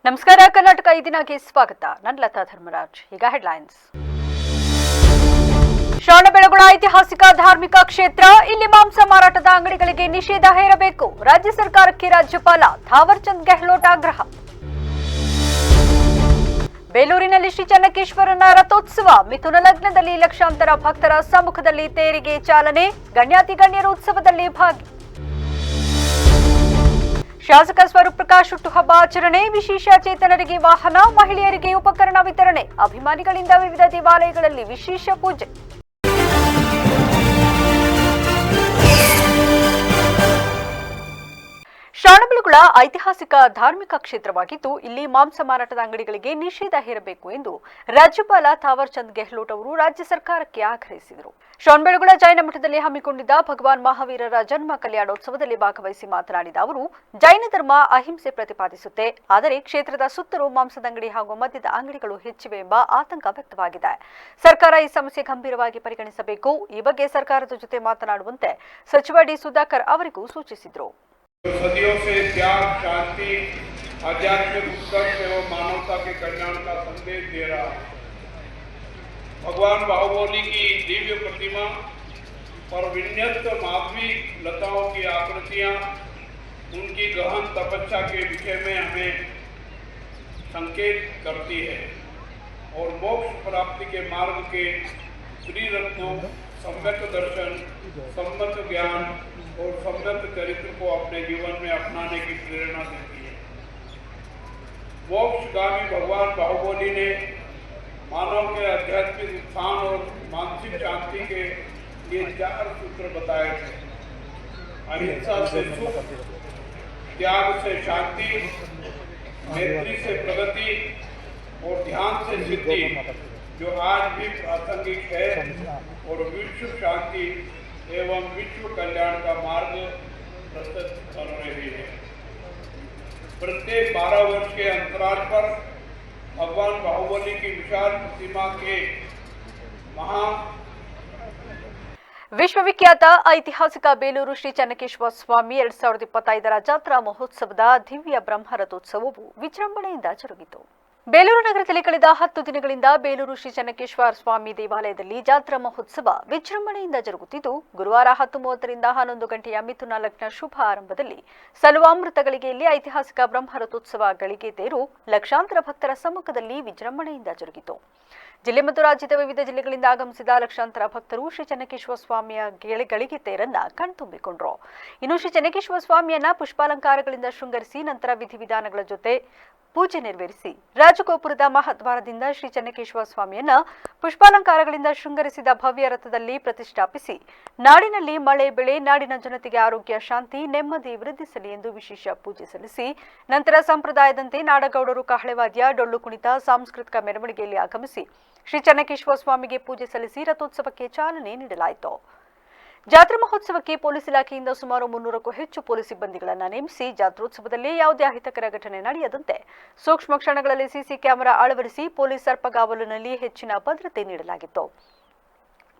ನಮಸ್ಕಾರ. ಕರ್ನಾಟಕ ಈ ದಿನಕ್ಕೆ ಸ್ವಾಗತ. ನಾನು ಲತಾ ಧರ್ಮರಾಜ್. ಈಗ ಹೆಡ್ಲೈನ್ಸ್. ಶ್ರವಣಬೆಳಗೊಳ ಐತಿಹಾಸಿಕ ಧಾರ್ಮಿಕ ಕ್ಷೇತ್ರ, ಇಲ್ಲಿ ಮಾಂಸ ಮಾರಾಟದ ಅಂಗಡಿಗಳಿಗೆ ನಿಷೇಧ ಹೇರಬೇಕು. ರಾಜ್ಯ ಸರ್ಕಾರಕ್ಕೆ ರಾಜ್ಯಪಾಲ ಥಾವರ್ ಚಂದ್ ಗೆಹ್ಲೋಟ್ ಆಗ್ರಹ. ಬೇಲೂರಿನಲ್ಲಿ ಶ್ರೀ ಚನ್ನಕೇಶ್ವರನ ರಥೋತ್ಸವ, ಮಿಥುನ ಲಗ್ನದಲ್ಲಿ ಲಕ್ಷಾಂತರ ಭಕ್ತರ ಸಮ್ಮುಖದಲ್ಲಿ ತೇರಿಗೆ ಚಾಲನೆ, ಗಣ್ಯಾತಿ ಗಣ್ಯರು ಉತ್ಸವದಲ್ಲಿ ಭಾಗಿ. ಶಾಸಕ ಸ್ವರೂಪ್ ಪ್ರಕಾಶ್ ಹುಟ್ಟುಹಬ್ಬ ಆಚರಣೆ, ವಿಶೇಷ ಚೇತನರಿಗೆ ವಾಹನ, ಮಹಿಳೆಯರಿಗೆ ಉಪಕರಣ ವಿತರಣೆ, ಅಭಿಮಾನಿಗಳಿಂದ ವಿವಿಧ ದೇವಾಲಯಗಳಲ್ಲಿ ವಿಶೇಷ ಪೂಜೆ. ಶ್ರವಣಬೆಳಗೊಳ ಐತಿಹಾಸಿಕ ಧಾರ್ಮಿಕ ಕ್ಷೇತ್ರವಾಗಿದ್ದು, ಇಲ್ಲಿ ಮಾಂಸ ಮಾರಾಟದ ಅಂಗಡಿಗಳಿಗೆ ನಿಷೇಧ ಹೇರಬೇಕು ಎಂದು ರಾಜ್ಯಪಾಲ ಥಾವರ್ ಚಂದ್ ಗೆಹ್ಲೋಟ್ ಅವರು ರಾಜ್ಯ ಸರ್ಕಾರಕ್ಕೆ ಆಗ್ರಹಿಸಿದರು. ಶ್ರವಣಬೆಳಗೊಳ ಜೈನ ಮಠದಲ್ಲಿ ಹಮ್ಮಿಕೊಂಡಿದ್ದ ಭಗವಾನ್ ಮಹಾವೀರರ ಜನ್ಮ ಕಲ್ಯಾಣೋತ್ಸವದಲ್ಲಿ ಭಾಗವಹಿಸಿ ಮಾತನಾಡಿದ ಅವರು, ಜೈನ ಧರ್ಮ ಅಹಿಂಸೆ ಪ್ರತಿಪಾದಿಸುತ್ತೆ, ಆದರೆ ಕ್ಷೇತ್ರದ ಸುತ್ತಲೂ ಮಾಂಸದ ಅಂಗಡಿ ಹಾಗೂ ಮದ್ಯದ ಅಂಗಡಿಗಳು ಹೆಚ್ಚಿವೆ ಎಂಬ ಆತಂಕ ವ್ಯಕ್ತವಾಗಿದೆ. ಸರ್ಕಾರ ಈ ಸಮಸ್ಯೆ ಗಂಭೀರವಾಗಿ ಪರಿಗಣಿಸಬೇಕು. ಈ ಬಗ್ಗೆ ಸರ್ಕಾರದ ಜೊತೆ ಮಾತನಾಡುವಂತೆ ಸಚಿವ ಡಿ ಸುಧಾಕರ್ ಅವರಿಗೂ ಸೂಚಿಸಿದರು. सदियों से त्याग, शांति, आध्यात्मिक उत्कर्ष एवं मानवता के कल्याण का संदेश दे रहा है। भगवान बाहुबली की दिव्य प्रतिमा और विन्यस्त माधवी लताओं की आकृतियां उनकी गहन तपस्या के विषय में हमें संकेत करती है और मोक्ष प्राप्ति के मार्ग के त्रिरत्नों सम्यक दर्शन, सम्मत ज्ञान और सम्यक चरित्र को अपने जीवन में अपनाने की प्रेरणा देती है। मोक्षगामी भगवान बाहुबली ने मानव के आध्यात्मिक उत्थान और मानसिक शांति के लिए 4 सूत्र बताए थे। अहिंसा से सुख, त्याग से शांति, मैत्री से प्रगति और ध्यान से सिद्धि, जो आज भी प्रासंगिक है और विश्व शांति एवं विश्व कल्याण का मार्ग प्रस्तुत कर रही है। प्रत्येक 12 वर्ष के अंतराल पर भगवान बाहुबली की विशाल प्रतिमा के ವಿಶ್ವವಿಖ್ಯಾತ ಐತಿಹಾಸಿಕ ಬೇಲೂರು ಶ್ರೀ ಚನ್ನಕೇಶ್ವರ ಸ್ವಾಮಿ 2025ರ ಜಾತ್ರಾ ಮಹೋತ್ಸವದ ದಿವ್ಯ ಬ್ರಹ್ಮರಥೋತ್ಸವವು ವಿಜೃಂಭಣೆಯಿಂದ ಜರುಗಿತು. ಬೇಲೂರು ನಗರದಲ್ಲಿ ಕಳೆದ 10 ದಿನಗಳಿಂದ ಬೇಲೂರು ಶ್ರೀ ಚನ್ನಕೇಶ್ವರ ಸ್ವಾಮಿ ದೇವಾಲಯದಲ್ಲಿ ಜಾತ್ರಾ ಮಹೋತ್ಸವ ವಿಜೃಂಭಣೆಯಿಂದ ಜರುಗುತ್ತಿದ್ದು, ಗುರುವಾರ 10:30ರಿಂದ 11 ಗಂಟೆಯ ಮಿಥುನ ಲಗ್ನ ಶುಭ ಆರಂಭದಲ್ಲಿ ಸಲವಾಮೃತಗಳಿಗೆಯಲ್ಲಿ ಐತಿಹಾಸಿಕ ಬ್ರಹ್ಮರಥೋತ್ಸವ ಗಳಿಗೆ ತೇರು ಲಕ್ಷಾಂತರ ಭಕ್ತರ ಸಮ್ಮುಖದಲ್ಲಿ ವಿಜೃಂಭಣೆಯಿಂದ ಜರುಗಿತು. ಜಿಲ್ಲೆ ಮತ್ತು ರಾಜ್ಯದ ವಿವಿಧ ಜಿಲ್ಲೆಗಳಿಂದ ಆಗಮಿಸಿದ ಲಕ್ಷಾಂತರ ಭಕ್ತರು ಶ್ರೀ ಚನ್ನಕೇಶ್ವರ ಸ್ವಾಮಿಯ ಗಳಿಗೆ ತೇರನ್ನ ಕಣ್ತುಂಬಿಕೊಂಡರು. ಇನ್ನು ಶ್ರೀ ಚನ್ನಕೇಶ್ವರ ಸ್ವಾಮಿಯನ್ನ ಪುಷ್ಪಾಲಂಕಾರಗಳಿಂದ ಶೃಂಗರಿಸಿ ನಂತರ ವಿಧಿವಿಧಾನಗಳ ಜೊತೆ ಪೂಜೆ ನೆರವೇರಿಸಿ ರಾಜಗೋಪುರದ ಮಹಾದ್ವಾರದಿಂದ ಶ್ರೀ ಚನ್ನಕೇಶ್ವರ ಸ್ವಾಮಿಯನ್ನ ಪುಷ್ಪಾಲಂಕಾರಗಳಿಂದ ಶೃಂಗರಿಸಿದ ಭವ್ಯ ರಥದಲ್ಲಿ ಪ್ರತಿಷ್ಠಾಪಿಸಿ ನಾಡಿನಲ್ಲಿ ಮಳೆ ಬೆಳೆ, ನಾಡಿನ ಜನತೆಗೆ ಆರೋಗ್ಯ, ಶಾಂತಿ, ನೆಮ್ಮದಿ ವೃದ್ಧಿಸಲಿ ಎಂದು ವಿಶೇಷ ಪೂಜೆ ಸಲ್ಲಿಸಿ ನಂತರ ಸಂಪ್ರದಾಯದಂತೆ ನಾಡಗೌಡರು ಕಹಳೆವಾದ್ಯ, ಡೊಳ್ಳು ಕುಣಿತ, ಸಾಂಸ್ಕೃತಿಕ ಮೆರವಣಿಗೆಯಲ್ಲಿ ಆಗಮಿಸಿ ಶ್ರೀ ಚನ್ನಕೇಶ್ವರ ಸ್ವಾಮಿಗೆ ಪೂಜೆ ಸಲ್ಲಿಸಿ ರಥೋತ್ಸವಕ್ಕೆ ಚಾಲನೆ ನೀಡಲಾಯಿತು. ಜಾತ್ರಾ ಮಹೋತ್ಸವಕ್ಕೆ ಪೊಲೀಸ್ ಇಲಾಖೆಯಿಂದ ಸುಮಾರು 300ಕ್ಕೂ ಹೆಚ್ಚು ಪೊಲೀಸ್ ಸಿಬ್ಬಂದಿಗಳನ್ನು ನೇಮಿಸಿ ಜಾತ್ರೋತ್ಸವದಲ್ಲಿ ಯಾವುದೇ ಅಹಿತಕರ ಘಟನೆ ನಡೆಯದಂತೆ ಸೂಕ್ಷ್ಮ ಕ್ಷಣಗಳಲ್ಲಿ ಸಿಸಿ ಕ್ಯಾಮೆರಾ ಅಳವಡಿಸಿ ಪೊಲೀಸ್ ಸರ್ಪಗಾವಲಿನಲ್ಲಿ ಹೆಚ್ಚಿನ ಭದ್ರತೆ ನೀಡಲಾಗಿತ್ತು.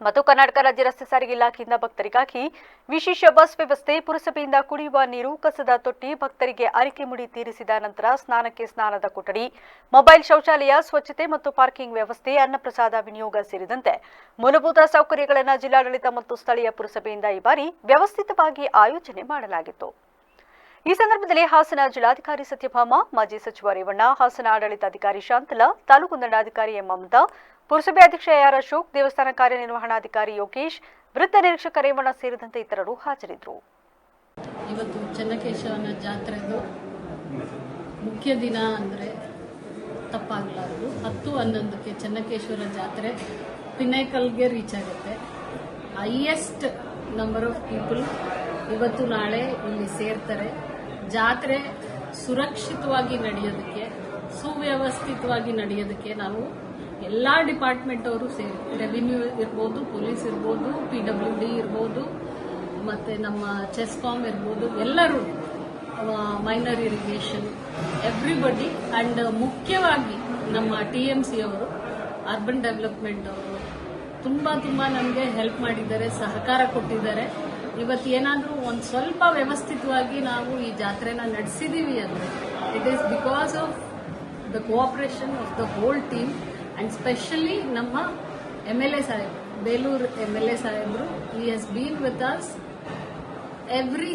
ಮತ್ತು ಕರ್ನಾಟಕ ರಾಜ್ಯ ರಸ್ತೆ ಸಾರಿಗೆ ಇಲಾಖೆಯಿಂದ ಭಕ್ತರಿಗಾಗಿ ವಿಶೇಷ ಬಸ್ ವ್ಯವಸ್ಥೆ, ಪುರಸಭೆಯಿಂದ ಕುಡಿಯುವ ನೀರು, ಕಸದ ತೊಟ್ಟಿ, ಭಕ್ತರಿಗೆ ಅರಿಕೆ ಮುಡಿ ತೀರಿಸಿದ ನಂತರ ಸ್ನಾನಕ್ಕೆ ಸ್ನಾನದ ಕೊಠಡಿ, ಮೊಬೈಲ್ ಶೌಚಾಲಯ, ಸ್ವಚ್ಛತೆ ಮತ್ತು ಪಾರ್ಕಿಂಗ್ ವ್ಯವಸ್ಥೆ, ಅನ್ನಪ್ರಸಾದ ವಿನಿಯೋಗ ಸೇರಿದಂತೆ ಮೂಲಭೂತ ಸೌಕರ್ಯಗಳನ್ನು ಜಿಲ್ಲಾಡಳಿತ ಮತ್ತು ಸ್ಥಳೀಯ ಪುರಸಭೆಯಿಂದ ಈ ಬಾರಿ ವ್ಯವಸ್ಥಿತವಾಗಿ ಆಯೋಜನೆ ಮಾಡಲಾಗಿತ್ತು. ಈ ಸಂದರ್ಭದಲ್ಲಿ ಹಾಸನ ಜಿಲ್ಲಾಧಿಕಾರಿ ಸತ್ಯಭಾಮ, ಮಾಜಿ ಸಚಿವ ರೇವಣ್ಣ, ಹಾಸನ ಆಡಳಿತಾಧಿಕಾರಿ ಶಾಂತಲಾ, ತಾಲೂಕು ದಂಡಾಧಿಕಾರಿ ಎಂ ಮಮತಾ, ಪುರಸಭೆ ಅಧ್ಯಕ್ಷ ಆರ್ ಅಶೋಕ್, ದೇವಸ್ಥಾನ ಕಾರ್ಯನಿರ್ವಹಣಾಧಿಕಾರಿ ಯೋಗೇಶ್, ವೃತ್ತ ನಿರೀಕ್ಷಕ ರೇವಣ್ಣ ಸೇರಿದಂತೆ ಇತರರು ಹಾಜರಿದ್ದರು. ಇವತ್ತು ಚನ್ನಕೇಶವನ ಜಾತ್ರೆದು ಮುಖ್ಯ ದಿನ ಅಂದರೆ ತಪ್ಪಾಗಲಾರದು. 10-11ಕ್ಕೆ ಚನ್ನಕೇಶ್ವರ ಜಾತ್ರೆ ಪಿನೈಕಲ್ಗೆ ರೀಚ್ ಆಗುತ್ತೆ. ಹೈಯೆಸ್ಟ್ ನಂಬರ್ ಆಫ್ ಪೀಪಲ್ ಇವತ್ತು ನಾಳೆ ಇಲ್ಲಿ ಸೇರ್ತಾರೆ. ಜಾತ್ರೆ ಸುರಕ್ಷಿತವಾಗಿ ನಡೆಯೋದಕ್ಕೆ, ಸುವ್ಯವಸ್ಥಿತವಾಗಿ ನಡೆಯೋದಕ್ಕೆ ನಾವು ಎಲ್ಲ ಡಿಪಾರ್ಟ್ಮೆಂಟ್ ಅವರು ಸೇರಿ, ರೆವಿನ್ಯೂ ಇರ್ಬೋದು, ಪೊಲೀಸ್ ಇರ್ಬೋದು, PWD ಇರ್ಬೋದು, ಮತ್ತು ನಮ್ಮ ಚೆಸ್ಕಾಮ್ ಇರ್ಬೋದು, ಎಲ್ಲರೂ, ಮೈನರ್ ಇರಿಗೇಷನ್, ಎವ್ರಿಬಡಿ, ಆ್ಯಂಡ್ ಮುಖ್ಯವಾಗಿ ನಮ್ಮ TMC ಅವರು, ಅರ್ಬನ್ ಡೆವಲಪ್ಮೆಂಟ್ ಅವರು ತುಂಬ ನಮಗೆ ಹೆಲ್ಪ್ ಮಾಡಿದ್ದಾರೆ, ಸಹಕಾರ ಕೊಟ್ಟಿದ್ದಾರೆ. ಇವತ್ತು ಏನಾದರೂ ಒಂದು ಸ್ವಲ್ಪ ವ್ಯವಸ್ಥಿತವಾಗಿ ನಾವು ಈ ಜಾತ್ರೆನ ನಡೆಸಿದ್ದೀವಿ ಅಂದರೆ it is because of the cooperation of the whole team and especially ನಮ್ಮ MLA ಸಾಹೇಬ್ ಬೇಲೂರು MLA ಸಾಹೇಬ್ರು, he has been with us every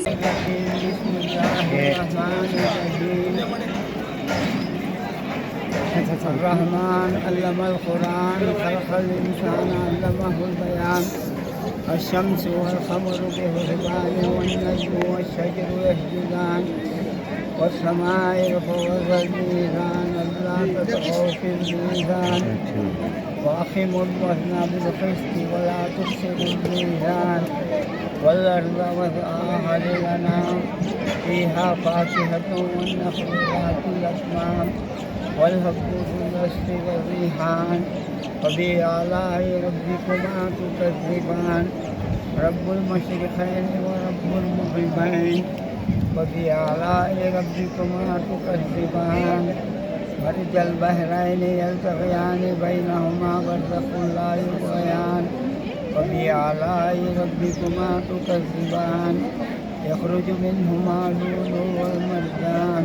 الرحمن علم القرآن خلق الإنسان علمه البيان الشمس والقمر بحسبان والنجم والشجر يسجدان والسماء رفعها الميزان ألا تطغوا في الميزان وأقيموا الوزن بالقسط ولا تخسروا الميزان والأرض وضعها للأنام فيها فاكهة والنخل ذات الأكمام والهب ذو العصف والريحان فبآلاء ربكما تكذبان رب المشرقين ورب المغربين وبآلاء ربكما تكذبان مرج البحرين يلتقيان بينهما برزخ لا يبغيان وبآلاء ربكما تكذبان يخرج منهما اللؤلؤ والمرجان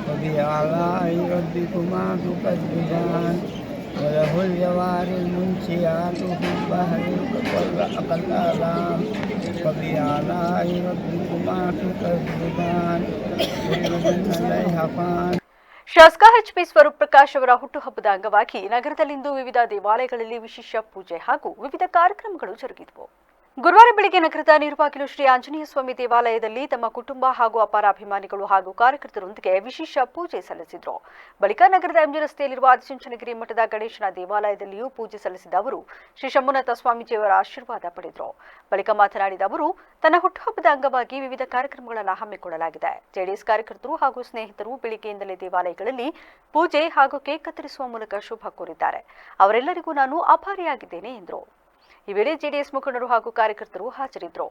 وبآلاء ربكما تكذبان وله الجوار المنشآت في البحر كالأعلام وبآلاء ربكما تكذبان كل من عليها فان. ಶಾಸಕ ಎಚ್.ಪಿ. ಸ್ವರೂಪ್ ಪ್ರಕಾಶ್ ಅವರ ಹುಟ್ಟುಹಬ್ಬದ ಅಂಗವಾಗಿ ನಗರದಲ್ಲಿಂದು ವಿವಿಧ ದೇವಾಲಯಗಳಲ್ಲಿ ವಿಶೇಷ ಪೂಜೆ ಹಾಗೂ ವಿವಿಧ ಕಾರ್ಯಕ್ರಮಗಳು ಜರುಗಿದವು. ಗುರುವಾರ ಬೆಳಗ್ಗೆ ನಗರದ ನೀರುಬಾಗಿಲು ಶ್ರೀ ಆಂಜನೇಯ ಸ್ವಾಮಿ ದೇವಾಲಯದಲ್ಲಿ ತಮ್ಮ ಕುಟುಂಬ ಹಾಗೂ ಅಪಾರ ಅಭಿಮಾನಿಗಳು ಹಾಗೂ ಕಾರ್ಯಕರ್ತರೊಂದಿಗೆ ವಿಶೇಷ ಪೂಜೆ ಸಲ್ಲಿಸಿದರು. ಬಳಿಕ ನಗರದ ಎಂಜಿ ರಸ್ತೆಯಲ್ಲಿರುವ ಆದಿಚುಂಚನಗಿರಿ ಮಠದ ಗಣೇಶನ ದೇವಾಲಯದಲ್ಲಿಯೂ ಪೂಜೆ ಸಲ್ಲಿಸಿದ ಅವರು ಶ್ರೀ ಶಂಭುನಾಥ ಸ್ವಾಮೀಜಿಯವರ ಆಶೀರ್ವಾದ ಪಡೆದರು. ಬಳಿಕ ಮಾತನಾಡಿದ ಅವರು, ತನ್ನ ಹುಟ್ಟುಹಬ್ಬದ ಅಂಗವಾಗಿ ವಿವಿಧ ಕಾರ್ಯಕ್ರಮಗಳನ್ನು ಹಮ್ಮಿಕೊಳ್ಳಲಾಗಿದೆ. ಜೆಡಿಎಸ್ ಕಾರ್ಯಕರ್ತರು ಹಾಗೂ ಸ್ನೇಹಿತರು ಬೆಳಿಗ್ಗೆಯಿಂದಲೇ ದೇವಾಲಯಗಳಲ್ಲಿ ಪೂಜೆ ಹಾಗೂ ಕೇಕ್ ಕತ್ತರಿಸುವ ಮೂಲಕ ಶುಭ ಕೋರಿದ್ದಾರೆ. ಅವರೆಲ್ಲರಿಗೂ ನಾನು ಆಭಾರಿಯಾಗಿದ್ದೇನೆ ಎಂದರು. ಈ ವೇಳೆ ಜೆಡಿಎಸ್ ಮುಖಂಡರು ಹಾಗೂ ಕಾರ್ಯಕರ್ತರು ಹಾಜರಿದ್ದರು.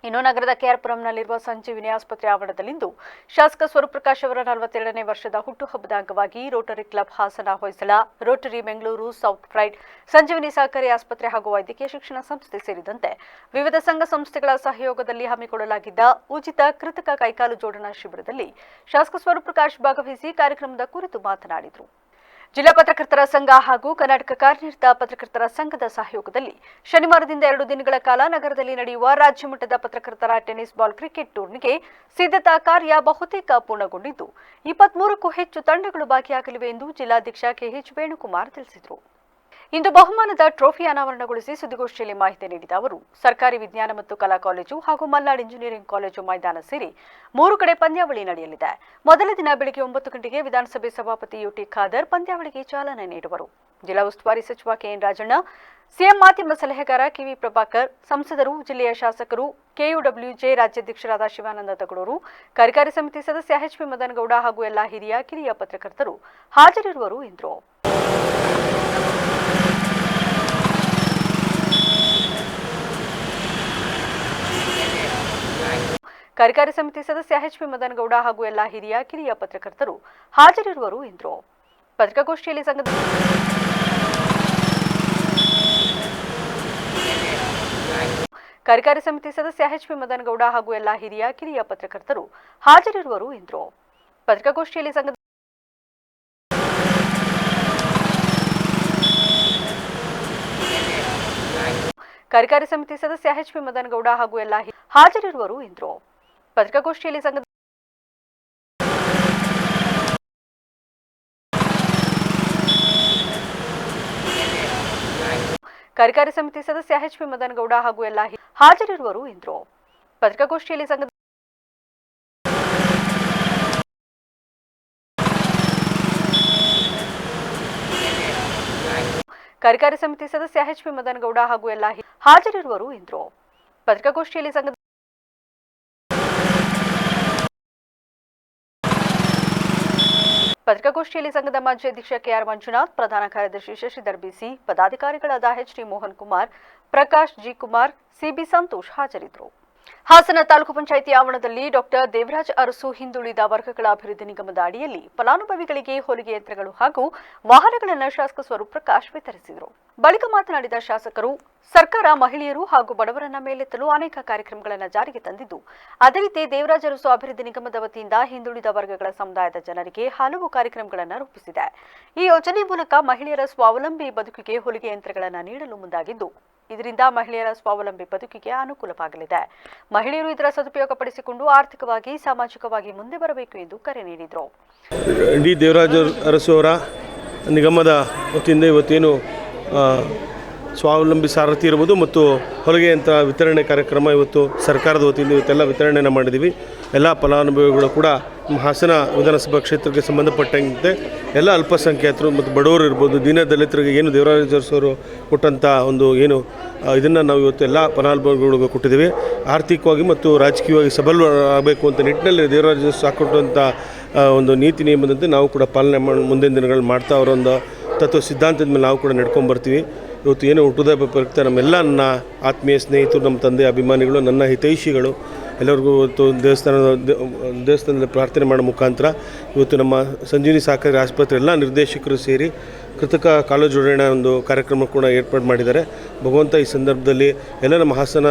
ಇನ್ನು ನಗರದ ಕೆಆರ್ಪುರಂನಲ್ಲಿರುವ ಸಂಜೀವಿನಿ ಆಸ್ಪತ್ರೆ ಆವರಣದಲ್ಲಿಂದು ಶಾಸಕ ಸ್ವರೂಪ್ ಪ್ರಕಾಶ್ ಅವರ 42ನೇ ವರ್ಷದ ಹುಟ್ಟುಹಬ್ಬದ ಅಂಗವಾಗಿ Rotary Club Hassan Hoysala, Rotary Bengaluru South Pride, Sanjeevini ಸಹಕಾರಿ ಆಸ್ಪತ್ರೆ ಹಾಗೂ ವೈದ್ಯಕೀಯ ಶಿಕ್ಷಣ ಸಂಸ್ಥೆ ಸೇರಿದಂತೆ ವಿವಿಧ ಸಂಘ ಸಂಸ್ಥೆಗಳ ಸಹಯೋಗದಲ್ಲಿ ಹಮ್ಮಿಕೊಳ್ಳಲಾಗಿದ್ದ ಉಚಿತ ಕೃತಕ ಕೈಕಾಲು ಜೋಡಣಾ ಶಿಬಿರದಲ್ಲಿ ಶಾಸಕ ಸ್ವರೂಪ್ ಪ್ರಕಾಶ್ ಭಾಗವಹಿಸಿ ಕಾರ್ಯಕ್ರಮದ ಕುರಿತು ಮಾತನಾಡಿದರು. ಜಿಲ್ಲಾ ಪತ್ರಕರ್ತರ ಸಂಘ ಹಾಗೂ ಕರ್ನಾಟಕ ಕಾರ್ಯನಿರತ ಪತ್ರಕರ್ತರ ಸಂಘದ ಸಹಯೋಗದಲ್ಲಿ ಶನಿವಾರದಿಂದ 2 ದಿನಗಳ ಕಾಲ ನಗರದಲ್ಲಿ ನಡೆಯುವ ರಾಜ್ಯ ಮಟ್ಟದ ಪತ್ರಕರ್ತರ ಟೆನ್ನಿಸ್ ಬಾಲ್ ಕ್ರಿಕೆಟ್ ಟೂರ್ನಿಗೆ ಸಿದ್ಧತಾ ಕಾರ್ಯ ಬಹುತೇಕ ಪೂರ್ಣಗೊಂಡಿದ್ದು 23ಕ್ಕೂ ಹೆಚ್ಚು ತಂಡಗಳು ಭಾಗಿಯಾಗಲಿವೆ ಎಂದು ಜಿಲ್ಲಾಧ್ಯಕ್ಷ ಕೆಎಚ್ ವೇಣುಕುಮಾರ್ ತಿಳಿಸಿದರು. ಇಂದು ಬಹುಮಾನದ ಟ್ರೋಫಿ ಅನಾವರಣಗೊಳಿಸಿ ಸುದ್ದಿಗೋಷ್ಠಿಯಲ್ಲಿ ಮಾಹಿತಿ ನೀಡಿದ ಅವರು, ಸರ್ಕಾರಿ ವಿಜ್ಞಾನ ಮತ್ತು ಕಲಾ ಕಾಲೇಜು ಹಾಗೂ ಮಲ್ನಾಡ್ ಇಂಜಿನಿಯರಿಂಗ್ ಕಾಲೇಜು ಮೈದಾನ ಸೇರಿ 3 ಕಡೆ ಪಂದ್ಯಾವಳಿ ನಡೆಯಲಿದೆ. ಮೊದಲ ದಿನ ಬೆಳಗ್ಗೆ 9 ಗಂಟೆಗೆ ವಿಧಾನಸಭೆ ಸಭಾಪತಿ ಯುಟಿ ಖಾದರ್ ಪಂದ್ಯಾವಳಿಗೆ ಚಾಲನೆ ನೀಡುವರು. ಜಿಲ್ಲಾ ಉಸ್ತುವಾರಿ ಸಚಿವ ಕೆಎನ್ ರಾಜಣ್ಣ, ಸಿಎಂ ಮಾಧ್ಯಮ ಸಲಹೆಗಾರ ಕೆವಿ ಪ್ರಭಾಕರ್, ಸಂಸದರು, ಜಿಲ್ಲೆಯ ಶಾಸಕರು, ಕೆಯುಡಬ್ಲ್ಯೂಜೆ ರಾಜ್ಯಾಧ್ಯಕ್ಷರಾದ ಶಿವಾನಂದ ತಗಡೂರು, ಕಾರ್ಯಕಾರಿ ಸಮಿತಿ ಸದಸ್ಯ ಎಚ್.ಪಿ. ಮದನಗೌಡ ಹಾಗೂ ಎಲ್ಲ ಹಿರಿಯ ಕಿರಿಯ ಪತ್ರಕರ್ತರು ಹಾಜರಿರುವರು ಎಂದರು. ಕಾರ್ಯಕಾರಿ ಸಮಿತಿ ಸದಸ್ಯ ಎಚ್.ಪಿ. ಮದನಗೌಡ ಹಾಗೂ ಎಲ್ಲ ಹಿರಿಯ ಕಿರಿಯ ಪತ್ರಕರ್ತರು ಹಾಜರಿರುವರು ಎಂದರು. ಪತ್ರಿಕಾಗೋಷ್ಠಿಯಲ್ಲಿ ಸಂಘದ ಕಾರ್ಯಕಾರಿ ಸಮಿತಿ ಸದಸ್ಯ ಎಚ್.ಪಿ. ಮದನಗೌಡ ಹಾಗೂ ಎಲ್ಲ ಹಿರಿಯ ಕಿರಿಯ ಪತ್ರಕರ್ತರು ಹಾಜರಿರುವರು ಎಂದರು. ಪತ್ರಿಕಾಗೋಷ್ಠಿಯಲ್ಲಿ ಸಂಘದ ಕಾರ್ಯಕಾರಿ ಸಮಿತಿ ಸದಸ್ಯ ಎಚ್.ಪಿ. ಮದನಗೌಡ ಹಾಗೂ ಎಲ್ಲ ಹಾಜರಿರುವರು ಎಂದರು. ಪತ್ರಿಕಾಗೋಷ್ಠಿಯಲ್ಲಿ ಸಂಘದ ಕಾರ್ಯಕಾರಿ ಸಮಿತಿ ಸದಸ್ಯ ಎಚ್.ಪಿ. ಮದನಗೌಡ ಹಾಗೂ ಎಲ್ಲ ಹಾಜರಿರುವರು ಎಂದರು. ಪತ್ರಿಕಾಗೋಷ್ಠಿಯಲ್ಲಿ ಸಂಘದ ಕಾರ್ಯಕಾರಿ ಸಮಿತಿ ಸದಸ್ಯ ಎಚ್.ಪಿ. ಮದನಗೌಡ ಹಾಗೂ ಎಲ್ಲ ಹಾಜರಿರುವರು ಎಂದರು. ಪತ್ರಿಕಾಗೋಷ್ಠಿಯಲ್ಲಿ ಸಂಘದ ಪತ್ರಿಕಾಗೋಷ್ಠಿಯಲ್ಲಿ ಸಂಘದ ಮಾಜಿ ಅಧ್ಯಕ್ಷ ಕೆಆರ್ ಮಂಜುನಾಥ್, ಪ್ರಧಾನ ಕಾರ್ಯದರ್ಶಿ ಶಶಿಧರ್ ಬಿಸಿ, ಪದಾಧಿಕಾರಿಗಳಾದ HD. Mohan Kumar, Prakash G Kumar, CB Santosh ಹಾಜರಿದ್ದರು. ಹಾಸನ ತಾಲೂಕು ಪಂಚಾಯಿತಿ ಆವರಣದಲ್ಲಿ ಡಾಕ್ಟರ್ ದೇವರಾಜ್ ಅರಸು ಹಿಂದುಳಿದ ವರ್ಗಗಳ ಅಭಿವೃದ್ಧಿ ನಿಗಮದ ಅಡಿಯಲ್ಲಿ ಫಲಾನುಭವಿಗಳಿಗೆ ಹೊಲಿಗೆ ಯಂತ್ರಗಳು ಹಾಗೂ ವಾಹನಗಳನ್ನು ಶಾಸಕ ಸ್ವರೂಪ್ ಪ್ರಕಾಶ್ ವಿತರಿಸಿದರು. ಬಳಿಕ ಮಾತನಾಡಿದ ಶಾಸಕರು, ಸರ್ಕಾರ ಮಹಿಳೆಯರು ಹಾಗೂ ಬಡವರನ್ನ ಮೇಲೆತ್ತಲು ಅನೇಕ ಕಾರ್ಯಕ್ರಮಗಳನ್ನು ಜಾರಿಗೆ ತಂದಿದ್ದು, ಅದೇ ರೀತಿ ದೇವರಾಜ್ ಅರಸು ಅಭಿವೃದ್ಧಿ ನಿಗಮದ ವತಿಯಿಂದ ಹಿಂದುಳಿದ ವರ್ಗಗಳ ಸಮುದಾಯದ ಜನರಿಗೆ ಹಲವು ಕಾರ್ಯಕ್ರಮಗಳನ್ನು ರೂಪಿಸಿದೆ. ಈ ಯೋಜನೆ ಮೂಲಕ ಮಹಿಳೆಯರ ಸ್ವಾವಲಂಬಿ ಬದುಕಿಗೆ ಹೊಲಿಗೆ ಯಂತ್ರಗಳನ್ನು ನೀಡಲು ಮುಂದಾಗಿದ್ದು, ಇದರಿಂದ ಮಹಿಳೆಯರ ಸ್ವಾವಲಂಬಿ ಬದುಕಿಗೆ ಅನುಕೂಲವಾಗಲಿದೆ. ಮಹಿಳೆಯರು ಇದರ ಸದುಪಯೋಗ ಪಡಿಸಿಕೊಂಡು ಆರ್ಥಿಕವಾಗಿ ಸಾಮಾಜಿಕವಾಗಿ ಮುಂದೆ ಬರಬೇಕು ಎಂದು ಕರೆ ನೀಡಿದರು. ಡಿ ದೇವರಾಜ ಅರಸು ಅವರ ನಿಗಮದ ವತಿಯಿಂದ ಇವತ್ತೇನು ಸ್ವಾವಲಂಬಿ ಸಾರಥಿ ಇರ್ಬೋದು ಮತ್ತು ಹೊಲಿಗೆ ಯಂತ್ರ ವಿತರಣೆ ಕಾರ್ಯಕ್ರಮ ಇವತ್ತು ಸರ್ಕಾರದ ವತಿಯಿಂದ ಇವತ್ತೆಲ್ಲ ವಿತರಣೆಯನ್ನು ಮಾಡಿದ್ದೀವಿ. ಎಲ್ಲ ಫಲಾನುಭವಿಗಳು ಕೂಡ ಹಾಸನ ವಿಧಾನಸಭಾ ಕ್ಷೇತ್ರಕ್ಕೆ ಸಂಬಂಧಪಟ್ಟಂತೆ ಎಲ್ಲ ಅಲ್ಪಸಂಖ್ಯಾತರು ಮತ್ತು ಬಡವರು ಇರ್ಬೋದು, ದೀನ ದಲಿತರಿಗೆ ಏನು ದೇವರಾಜ ಅರಸು ಅವರು ಕೊಟ್ಟಂಥ ಒಂದು ಏನು ಇದನ್ನು ನಾವು ಇವತ್ತು ಎಲ್ಲ ಫಲಾನುಭವಿಗಳಿಗೆ ಕೊಟ್ಟಿದ್ದೀವಿ. ಆರ್ಥಿಕವಾಗಿ ಮತ್ತು ರಾಜಕೀಯವಾಗಿ ಸಬಲರಾಗಬೇಕು ಅಂತ ನಿಟ್ಟಿನಲ್ಲಿ ದೇವರಾಜ ಅರಸು ಹಾಕೊಟ್ಟಂಥ ಒಂದು ನೀತಿ ನಿಯಮದಂತೆ ನಾವು ಕೂಡ ಪಾಲನೆ ಮುಂದಿನ ದಿನಗಳು ಮಾಡ್ತಾ ಅವರೊಂದು ತತ್ವ ಸಿದ್ಧಾಂತದ ಮೇಲೆ ನಾವು ಕೂಡ ನಡ್ಕೊಂಡ್ಬರ್ತೀವಿ. ಇವತ್ತು ಏನು ಹುಟ್ಟುಹಬ್ಬ ಪ್ರಯುಕ್ತ ನಮ್ಮೆಲ್ಲ ನನ್ನ ಆತ್ಮೀಯ ಸ್ನೇಹಿತರು, ನಮ್ಮ ತಂದೆ ಅಭಿಮಾನಿಗಳು, ನನ್ನ ಹಿತೈಷಿಗಳು ಎಲ್ಲರಿಗೂ ಇವತ್ತು ದೇವಸ್ಥಾನದಲ್ಲಿ ಪ್ರಾರ್ಥನೆ ಮಾಡೋ ಮುಖಾಂತರ ಇವತ್ತು ನಮ್ಮ ಸಂಜೀವಿನಿ ಸಹಕಾರಿ ಆಸ್ಪತ್ರೆ ಎಲ್ಲ ನಿರ್ದೇಶಕರು ಸೇರಿ ಕೃತಕ ಕಾಲು ಜೋಡಣೆ ಒಂದು ಕಾರ್ಯಕ್ರಮ ಕೂಡ ಏರ್ಪಾಡು ಮಾಡಿದ್ದಾರೆ. ಭಗವಂತ ಈ ಸಂದರ್ಭದಲ್ಲಿ ಎಲ್ಲ ನಮ್ಮ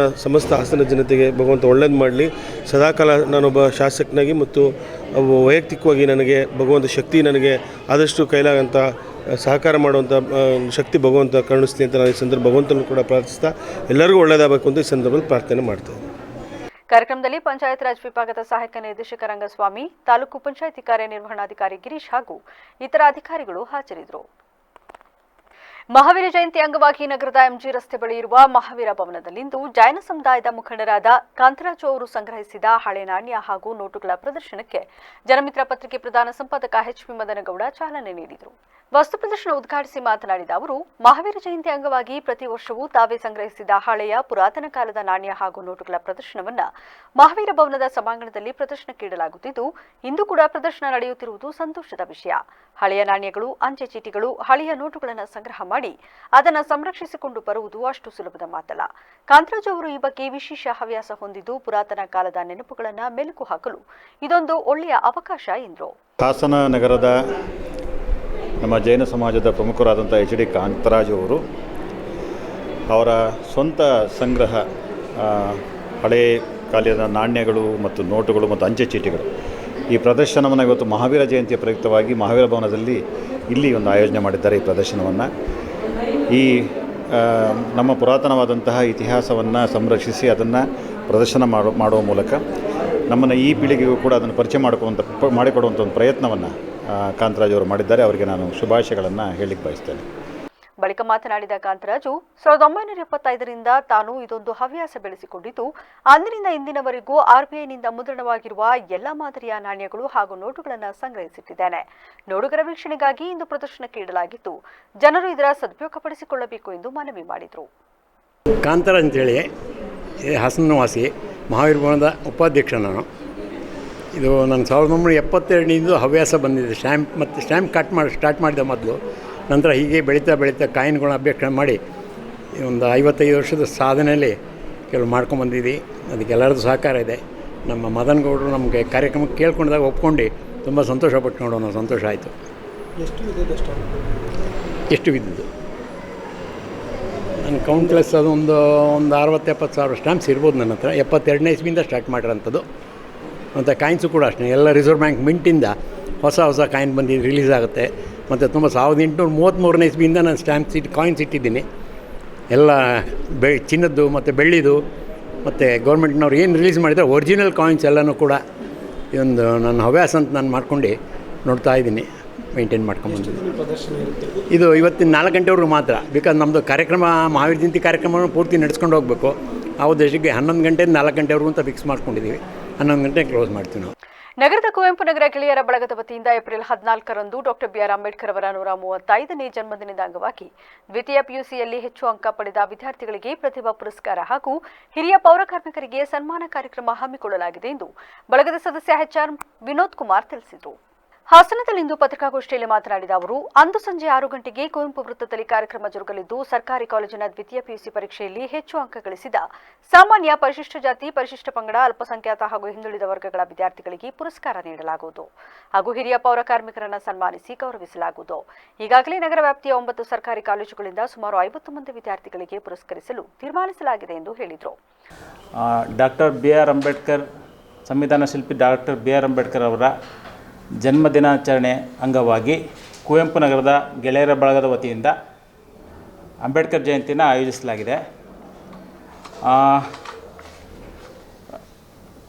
ಸಮಸ್ತ ಹಾಸನ ಜನತೆಗೆ ಭಗವಂತ ಒಳ್ಳೇದು ಮಾಡಲಿ. ಸದಾಕಾಲ ನಾನೊಬ್ಬ ಶಾಸಕನಾಗಿ ಮತ್ತು ವೈಯಕ್ತಿಕವಾಗಿ ನನಗೆ ಭಗವಂತ ಶಕ್ತಿ ನನಗೆ ಆದಷ್ಟು ಕೈಲಾಗಂಥ ಸಹಕಾರ ಮಾಡುವಂಥ ಶಕ್ತಿ ಭಗವಂತ ಕರುಣಿಸ್ಲಿ ಅಂತ ನಾನು ಈ ಸಂದರ್ಭ ಭಗವಂತನೂ ಕೂಡ ಪ್ರಾರ್ಥಿಸ್ತಾ ಎಲ್ಲರಿಗೂ ಒಳ್ಳೆಯದಾಗಬೇಕು ಅಂತ ಈ ಸಂದರ್ಭದಲ್ಲಿ ಪ್ರಾರ್ಥನೆ ಮಾಡ್ತೇನೆ. ಕಾರ್ಯಕ್ರಮದಲ್ಲಿ ಪಂಚಾಯತ್ ರಾಜ್ ವಿಭಾಗದ ಸಹಾಯಕ ನಿರ್ದೇಶಕ ರಂಗಸ್ವಾಮಿ, ತಾಲೂಕು ಪಂಚಾಯಿತಿ ಕಾರ್ಯನಿರ್ವಹಣಾಧಿಕಾರಿ ಗಿರೀಶ್ ಹಾಗೂ ಇತರ ಅಧಿಕಾರಿಗಳು ಹಾಜರಿದ್ದರು. ಮಹಾವೀರ ಜಯಂತಿ ಅಂಗವಾಗಿ ನಗರದ ಎಂಜಿ ರಸ್ತೆ ಬಳಿ ಇರುವ ಮಹಾವೀರ ಭವನದಲ್ಲಿಂದು ಜೈನ ಸಮುದಾಯದ ಮುಖಂಡರಾದ ಕಾಂತರಾಜು ಅವರು ಸಂಗ್ರಹಿಸಿದ ಹಳೆ ನಾಣ್ಯ ಹಾಗೂ ನೋಟುಗಳ ಪ್ರದರ್ಶನಕ್ಕೆ ಜನಮಿತ್ರ ಪತ್ರಿಕೆ ಪ್ರಧಾನ ಸಂಪಾದಕ ಎಚ್.ಪಿ. ಮದನಗೌಡ ಚಾಲನೆ ನೀಡಿದರು. ವಸ್ತು ಪ್ರದರ್ಶನ ಉದ್ಘಾಟಿಸಿ ಮಾತನಾಡಿದ ಅವರು, ಮಹಾವೀರ ಜಯಂತಿ ಅಂಗವಾಗಿ ಪ್ರತಿ ವರ್ಷವೂ ತಾವೇ ಸಂಗ್ರಹಿಸಿದ ಹಳೆಯ ಪುರಾತನ ಕಾಲದ ನಾಣ್ಯ ಹಾಗೂ ನೋಟುಗಳ ಪ್ರದರ್ಶನವನ್ನು ಮಹಾವೀರ ಭವನದ ಸಭಾಂಗಣದಲ್ಲಿ ಪ್ರದರ್ಶನಕ್ಕೆ ಇಡಲಾಗುತ್ತಿದ್ದು, ಇಂದು ಕೂಡ ಪ್ರದರ್ಶನ ನಡೆಯುತ್ತಿರುವುದು ಸಂತೋಷದ ವಿಷಯ. ಹಳೆಯ ನಾಣ್ಯಗಳು, ಅಂಚೆ ಚೀಟಿಗಳು, ಹಳೆಯ ನೋಟುಗಳನ್ನು ಸಂಗ್ರಹ ಮಾಡಿ ಅದನ್ನು ಸಂರಕ್ಷಿಸಿಕೊಂಡು ಬರುವುದು ಅಷ್ಟು ಸುಲಭದ ಮಾತಲ್ಲ. ಕಾಂತರಾಜು ಅವರು ಈ ಬಗ್ಗೆ ವಿಶೇಷ ಹವ್ಯಾಸ ಹೊಂದಿದ್ದು, ಪುರಾತನ ಕಾಲದ ನೆನಪುಗಳನ್ನು ಮೆಲುಕು ಹಾಕಲು ಇದೊಂದು ಒಳ್ಳೆಯ ಅವಕಾಶ ಎಂದರು. ಹಾಸನ ನಗರದ ನಮ್ಮ ಜೈನ ಸಮಾಜದ ಪ್ರಮುಖರಾದಂಥ ಎಚ್.ಡಿ. ಕಾಂತರಾಜು ಅವರು ಅವರ ಸ್ವಂತ ಸಂಗ್ರಹ ಹಳೆಯ ಕಾಲದ ನಾಣ್ಯಗಳು ಮತ್ತು ನೋಟುಗಳು ಮತ್ತು ಅಂಚೆ ಚೀಟಿಗಳು ಈ ಪ್ರದರ್ಶನವನ್ನು ಇವತ್ತು ಮಹಾವೀರ ಜಯಂತಿಯ ಪ್ರಯುಕ್ತವಾಗಿ ಮಹಾವೀರ ಭವನದಲ್ಲಿ ಇಲ್ಲಿ ಒಂದು ಆಯೋಜನೆ ಮಾಡಿದ್ದಾರೆ. ಈ ಪ್ರದರ್ಶನವನ್ನು ಈ ನಮ್ಮ ಪುರಾತನವಾದಂತಹ ಇತಿಹಾಸವನ್ನು ಸಂರಕ್ಷಿಸಿ ಅದನ್ನು ಪ್ರದರ್ಶನ ಮಾಡುವ ಮೂಲಕ ನಮ್ಮನ್ನು ಈ ಪೀಳಿಗೆಗೂ ಕೂಡ ಅದನ್ನು ಪರಿಚಯ ಮಾಡಿಕೊಡುವಂಥ ಒಂದು ಪ್ರಯತ್ನವನ್ನು ಕಾಂತರಾಜು ಅವರು ಮಾಡಿದ್ದಾರೆ. ಅವರಿಗೆ ನಾನು ಶುಭಾಶಯಗಳನ್ನು ಹೇಳಲಿಕ್ಕೆ ಬಯಸ್ತೇನೆ. ಬಳಿಕ ಮಾತನಾಡಿದ ಕಾಂತರಾಜು, 1975ರಿಂದ ತಾನು ಇದೊಂದು ಹವ್ಯಾಸ ಬೆಳೆಸಿಕೊಂಡಿದ್ದು, ಅಂದಿನಿಂದ ಇಂದಿನವರೆಗೂ ಆರ್ಬಿಐನಿಂದ ಮುದ್ರಣವಾಗಿರುವ ಎಲ್ಲ ಮಾದರಿಯ ನಾಣ್ಯಗಳು ಹಾಗೂ ನೋಟುಗಳನ್ನು ಸಂಗ್ರಹಿಸಿಟ್ಟಿದ್ದೇನೆ. ನೋಡುಗರ ವೀಕ್ಷಣೆಗಾಗಿ ಇಂದು ಪ್ರದರ್ಶನಕ್ಕೆ ಇಡಲಾಗಿದ್ದು, ಜನರು ಇದರ ಸದುಪಯೋಗಪಡಿಸಿಕೊಳ್ಳಬೇಕು ಎಂದು ಮನವಿ ಮಾಡಿದರು. ಕಾಂತರಾಜ್ ಅಂತೇಳಿ ಹಾಸನ ವಾಸಿ, ಮಹಾವೀರ ಭವನದ ಉಪಾಧ್ಯಕ್ಷ ನಾನು. ಇದು ನನ್ನ 1972 ಹವ್ಯಾಸ ಬಂದಿದೆ. ಸ್ಟ್ಯಾಂಪ್ ಸ್ಟಾರ್ಟ್ ಮಾಡಿದ ಮೊದಲು, ನಂತರ ಹೀಗೆ ಬೆಳೀತಾ ಕಾಯಿನ್ಗಳನ್ನ ಅಭ್ಯಾಸ ಮಾಡಿ ಒಂದು 55 ವರ್ಷದ ಸಾಧನೆಯಲ್ಲಿ ಕೆಲವು ಮಾಡ್ಕೊಂಬಂದಿದ್ದೀವಿ. ಅದಕ್ಕೆ ಎಲ್ಲರದ್ದು ಸಹಕಾರ ಇದೆ. ನಮ್ಮ ಮದನಗೌಡರು ನಮಗೆ ಕಾರ್ಯಕ್ರಮಕ್ಕೆ ಕೇಳ್ಕೊಂಡಾಗ ಒಪ್ಕೊಂಡು ತುಂಬ ಸಂತೋಷಪಟ್ಟು ನೋಡೋಣ, ಸಂತೋಷ ಆಯಿತು. ಎಷ್ಟು ಬಿದ್ದಿದ್ದು ನನ್ನ ಕೌಂಟ್ಲೆಸ್ ಅದು ಒಂದು 60-70 ಸಾವಿರ ಸ್ಟ್ಯಾಂಪ್ಸ್ ಇರ್ಬೋದು ನನ್ನ ಹತ್ರ. 72ನೇ ಇಸ್ವಿಯಿಂದ ಸ್ಟಾರ್ಟ್ ಮಾಡಿರೋಂಥದ್ದು. ಮತ್ತು ಕಾಯಿನ್ಸು ಕೂಡ ಅಷ್ಟೇ, ಎಲ್ಲ ರಿಸರ್ವ್ ಬ್ಯಾಂಕ್ ಮಿಂಟಿಂದ ಹೊಸ ಕಾಯಿನ್ ಬಂದಿದ್ದು ರಿಲೀಸ್ ಆಗುತ್ತೆ. ಮತ್ತು ತುಂಬ 1833ನೇ ಇಸ್ವಿಯಿಂದ ನಾನು ಕಾಯಿನ್ಸ್ ಇಟ್ಟಿದ್ದೀನಿ. ಎಲ್ಲ ಚಿನ್ನದ್ದು ಮತ್ತು ಬೆಳ್ಳಿದು ಮತ್ತು ಗೌರ್ಮೆಂಟ್ನವ್ರು ಏನು ರಿಲೀಸ್ ಮಾಡಿದರೆ ಒರಿಜಿನಲ್ ಕಾಯಿನ್ಸ್ ಎಲ್ಲನೂ ಕೂಡ ಇದೊಂದು ನನ್ನ ಹವ್ಯಾಸ ಅಂತ ನಾನು ಮಾಡ್ಕೊಂಡು ನೋಡ್ತಾ ಇದ್ದೀನಿ, ಮೇಂಟೈನ್ ಮಾಡ್ಕೊಂಬಂದಿದ್ದೀನಿ. ಇದು ಇವತ್ತಿನ 4 ಗಂಟೆವರೆಗೂ ಮಾತ್ರ. ಬಿಕಾಸ್ ನಮ್ಮದು ಕಾರ್ಯಕ್ರಮ ಮಹಾವೀರ ಜಯಂತಿ ಕಾರ್ಯಕ್ರಮವನ್ನು ಪೂರ್ತಿ ನಡೆಸ್ಕೊಂಡು ಹೋಗಬೇಕು. ಆ ಉದ್ದೇಶಕ್ಕೆ 11 ಗಂಟೆಯಿಂದ 4 ಗಂಟೆವರೆಗೂ ಅಂತ ಫಿಕ್ಸ್ ಮಾಡ್ಕೊಂಡಿದ್ದೀವಿ. 11 ಗಂಟೆಗೆ ಕ್ಲೋಸ್ ಮಾಡ್ತೀವಿ ನಾವು. ನಗರದ ಕುವೆಂಪು ನಗರ ಗೆಳೆಯರ ಬಳಗದ ವತಿಯಿಂದ ಏಪ್ರಿಲ್ 14ರಂದು ಡಾಕ್ಟರ್ ಬಿ.ಆರ್. ಅಂಬೇಡ್ಕರ್ ಅವರ 135ನೇ ಜನ್ಮದಿನದ ಅಂಗವಾಗಿ ದ್ವಿತೀಯ ಪಿಯುಸಿಯಲ್ಲಿ ಹೆಚ್ಚು ಅಂಕ ಪಡೆದ ವಿದ್ಯಾರ್ಥಿಗಳಿಗೆ ಪ್ರತಿಭಾ ಪುರಸ್ಕಾರ ಹಾಗೂ ಹಿರಿಯ ಪೌರಕಾರ್ಮಿಕರಿಗೆ ಸನ್ಮಾನ ಕಾರ್ಯಕ್ರಮ ಹಮ್ಮಿಕೊಳ್ಳಲಾಗಿದೆ ಎಂದು ಬಳಗದ ಸದಸ್ಯ ಎಚ್.ಆರ್. ವಿನೋದ್ ಕುಮಾರ್ ತಿಳಿಸಿದರು. ಹಾಸನದಲ್ಲಿಂದು ಪತ್ರಿಕಾಗೋಷ್ಠಿಯಲ್ಲಿ ಮಾತನಾಡಿದ ಅವರು, ಅಂದು ಸಂಜೆ 6 ಗಂಟೆಗೆ ಕುವೆಂಪು ವೃತ್ತದಲ್ಲಿ ಕಾರ್ಯಕ್ರಮ ಜರುಗಲಿದ್ದು, ಸರ್ಕಾರಿ ಕಾಲೇಜಿನ ದ್ವಿತೀಯ ಪಿಯುಸಿ ಪರೀಕ್ಷೆಯಲ್ಲಿ ಹೆಚ್ಚು ಅಂಕ ಗಳಿಸಿದ ಸಾಮಾನ್ಯ, ಪರಿಶಿಷ್ಟ ಜಾತಿ, ಪರಿಶಿಷ್ಟ ಪಂಗಡ, ಅಲ್ಪಸಂಖ್ಯಾತ ಹಾಗೂ ಹಿಂದುಳಿದ ವರ್ಗಗಳ ವಿದ್ಯಾರ್ಥಿಗಳಿಗೆ ಪುರಸ್ಕಾರ ನೀಡಲಾಗುವುದು ಹಾಗೂ ಹಿರಿಯ ಪೌರ ಕಾರ್ಮಿಕರನ್ನು ಸನ್ಮಾನಿಸಿ ಗೌರವಿಸಲಾಗುವುದು. ಈಗಾಗಲೇ ನಗರ ವ್ಯಾಪ್ತಿಯ 9 ಸರ್ಕಾರಿ ಕಾಲೇಜುಗಳಿಂದ ಸುಮಾರು 50 ಮಂದಿ ವಿದ್ಯಾರ್ಥಿಗಳಿಗೆ ಪುರಸ್ಕರಿಸಲು ತೀರ್ಮಾನಿಸಲಾಗಿದೆ ಎಂದು ಹೇಳಿದರು. Doctor B R. ಅಂಬೇಡ್ಕರ್, ಸಂವಿಧಾನ ಶಿಲ್ಪಿ ಡಾಕ್ಟರ್ ಬಿ.ಆರ್. ಅಂಬೇಡ್ಕರ್ ಅವರ ಜನ್ಮದಿನಾಚರಣೆ ಅಂಗವಾಗಿ ಕುವೆಂಪು ನಗರದ ಗೆಳೆಯರ ಬಳಗದ ವತಿಯಿಂದ ಅಂಬೇಡ್ಕರ್ ಜಯಂತಿನ ಆಯೋಜಿಸಲಾಗಿದೆ.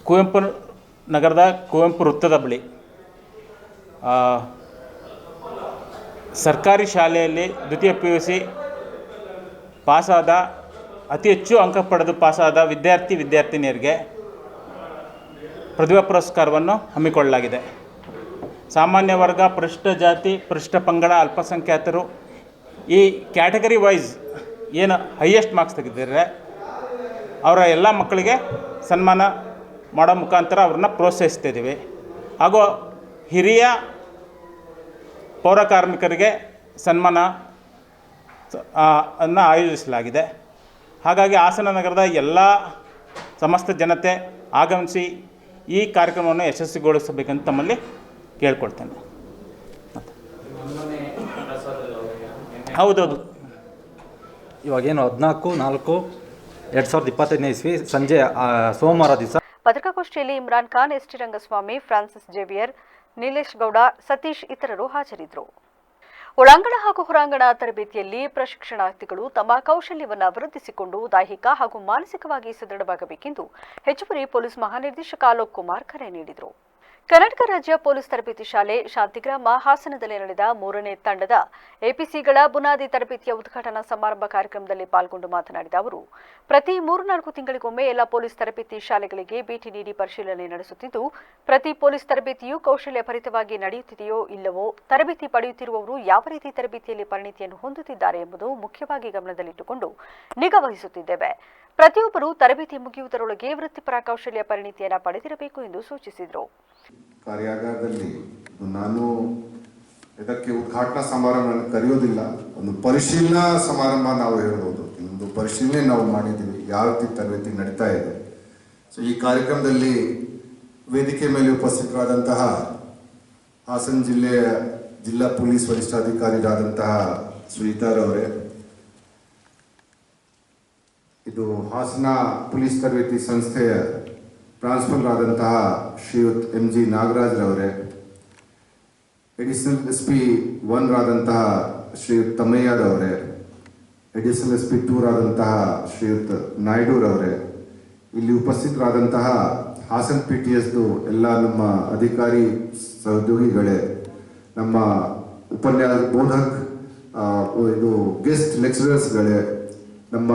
ಕುವೆಂಪು ನಗರದ ಕುವೆಂಪು ವೃತ್ತದ ಬಳಿ ಸರ್ಕಾರಿ ಶಾಲೆಯಲ್ಲಿ ದ್ವಿತೀಯ PUC ಪಾಸಾದ, ಅತಿ ಹೆಚ್ಚು ಅಂಕ ಪಡೆದು ಪಾಸಾದ ವಿದ್ಯಾರ್ಥಿನಿಯರಿಗೆ ಪ್ರತಿಭಾ ಪುರಸ್ಕಾರವನ್ನು ಹಮ್ಮಿಕೊಳ್ಳಲಾಗಿದೆ. ಸಾಮಾನ್ಯ ವರ್ಗ, ಪರಿಶಿಷ್ಟ ಜಾತಿ, ಪರಿಶಿಷ್ಟ ಪಂಗಡ, ಅಲ್ಪಸಂಖ್ಯಾತರು ಈ ಕ್ಯಾಟಗರಿ ವೈಸ್ ಏನು ಹೈಯೆಸ್ಟ್ ಮಾರ್ಕ್ಸ್ ತೆಗೆದಿದ್ದಾರೆ ಅವರ ಎಲ್ಲ ಮಕ್ಕಳಿಗೆ ಸನ್ಮಾನ ಮಾಡೋ ಮುಖಾಂತರ ಅವ್ರನ್ನ ಪ್ರೋತ್ಸಾಹಿಸ್ತಿದ್ದೀವಿ. ಹಾಗೂ ಹಿರಿಯ ಪೌರ ಕಾರ್ಮಿಕರಿಗೆ ಸನ್ಮಾನ ಅನ್ನು ಆಯೋಜಿಸಲಾಗಿದೆ. ಹಾಗಾಗಿ ಹಾಸನ ನಗರದ ಎಲ್ಲ ಸಮಸ್ತ ಜನತೆ ಆಗಮಿಸಿ ಈ ಕಾರ್ಯಕ್ರಮವನ್ನು ಯಶಸ್ವಿಗೊಳಿಸಬೇಕಂತ ತಮ್ಮಲ್ಲಿ ಕೇಳ್ಕೊಳ್ತೇನೆ. ಹೌದೌದು, ಇವಾಗೇನು 14/4/2025 ಸಂಜೆ ಸೋಮವಾರ ದಿವಸ ಪತ್ರಿಕಾಗೋಷ್ಠಿಯಲ್ಲಿ Imran Khan, ST. Rangaswamy, Francis Xavier, Nilesh Gowda, Satish ಇತರರು ಹಾಜರಿದ್ದರು. ಒಳಾಂಗಣ ಹಾಗೂ ಹೊರಾಂಗಣ ತರಬೇತಿಯಲ್ಲಿ ಪ್ರಶಿಕ್ಷಣಾರ್ಥಿಗಳು ತಮ್ಮ ಕೌಶಲ್ಯವನ್ನು ವೃದ್ಧಿಸಿಕೊಂಡು ದೈಹಿಕ ಹಾಗೂ ಮಾನಸಿಕವಾಗಿ ಸದೃಢವಾಗಬೇಕೆಂದು ಹೆಚ್ಚುವರಿ ಪೊಲೀಸ್ ಮಹಾನಿರ್ದೇಶಕ ಅಲೋಕ್ ಕುಮಾರ್ ಕರೆ ನೀಡಿದರು. ಕರ್ನಾಟಕ ರಾಜ್ಯ ಪೊಲೀಸ್ ತರಬೇತಿ ಶಾಲೆ ಶಾಂತಿಗ್ರಾಮ ಹಾಸನದಲ್ಲಿ ನಡೆದ 3ನೇ ತಂಡದ APCಗಳ ಬುನಾದಿ ತರಬೇತಿಯ ಉದ್ಘಾಟನಾ ಸಮಾರಂಭ ಕಾರ್ಯಕ್ರಮದಲ್ಲಿ ಪಾಲ್ಗೊಂಡು ಮಾತನಾಡಿದ ಅವರು, ಪ್ರತಿ 3-4 ತಿಂಗಳಿಗೊಮ್ಮೆ ಎಲ್ಲ ಪೊಲೀಸ್ ತರಬೇತಿ ಶಾಲೆಗಳಿಗೆ ಭೇಟಿ ನೀಡಿ ಪರಿಶೀಲನೆ ನಡೆಸುತ್ತಿದ್ದು, ಪ್ರತಿ ಪೊಲೀಸ್ ತರಬೇತಿಯು ಕೌಶಲ್ಯ ಭರಿತವಾಗಿ ನಡೆಯುತ್ತಿದೆಯೋ ಇಲ್ಲವೋ, ತರಬೇತಿ ಪಡೆಯುತ್ತಿರುವವರು ಯಾವ ರೀತಿ ತರಬೇತಿಯಲ್ಲಿ ಪರಿಣಿತಿಯನ್ನು ಹೊಂದುತ್ತಿದ್ದಾರೆ ಎಂಬುದು ಮುಖ್ಯವಾಗಿ ಗಮನದಲ್ಲಿಟ್ಟುಕೊಂಡು ನಿಗಾ ವಹಿಸುತ್ತಿದ್ದೇವೆ. ಪ್ರತಿಯೊಬ್ಬರು ತರಬೇತಿ ಮುಗಿಯುವುದರೊಳಗೆ ವೃತ್ತಿಪರ ಕೌಶಲ್ಯ ಪರಿಣಿತಿಯನ್ನು ಪಡೆದಿರಬೇಕು ಎಂದು ಸೂಚಿಸಿದರು. ಕಾರ್ಯಾಗಾರದಲ್ಲಿ ನಾನು ಇದಕ್ಕೆ ಉದ್ಘಾಟನಾ ಸಮಾರಂಭ ಕರೆಯೋದಿಲ್ಲ, ಒಂದು ಪರಿಶೀಲನಾ ಸಮಾರಂಭ ನಾವು ಹೇಳ್ಬೋದು. ಒಂದು ಪರಿಶೀಲನೆ ನಾವು ಮಾಡಿದ್ದೀವಿ, ಯಾವ ರೀತಿ ತರಬೇತಿ ನಡೀತಾ ಇದೆ. ಸೊ ಈ ಕಾರ್ಯಕ್ರಮದಲ್ಲಿ ವೇದಿಕೆ ಮೇಲೆ ಉಪಸ್ಥಿತರಾದಂತಹ ಹಾಸನ ಜಿಲ್ಲಾ ಪೊಲೀಸ್ ವರಿಷ್ಠಾಧಿಕಾರಿಯಾದಂತಹ ಸುನೀತಾರವರೇ, ಇದು ಹಾಸನ ಪೊಲೀಸ್ ತರಬೇತಿ ಸಂಸ್ಥೆಯ ಟ್ರಾನ್ಸ್ಫರ್ ಆದಂತಹ ಶ್ರೀಯುತ್ MG ನಾಗರಾಜ್ರವರೇ, ಅಡಿಷನಲ್ SP 1 ರಾದಂತಹ ಶ್ರೀಯುತ್ ತಮ್ಮಯ್ಯರವರೇ, ಅಡಿಷನಲ್ SP 2 ರಾದಂತಹ ಶ್ರೀಯುತ್ ನಾಯ್ಡುರವರೇ, ಇಲ್ಲಿ ಉಪಸ್ಥಿತರಾದಂತಹ ಹಾಸನ PTSದು ಎಲ್ಲ ನಮ್ಮ ಅಧಿಕಾರಿ ಸಹೋದ್ಯೋಗಿಗಳೇ, ನಮ್ಮ ಬೋಧಕ್ ಇದು ಗೆಸ್ಟ್ ಲೆಕ್ಚರರ್ಸ್ಗಳೇ, ನಮ್ಮ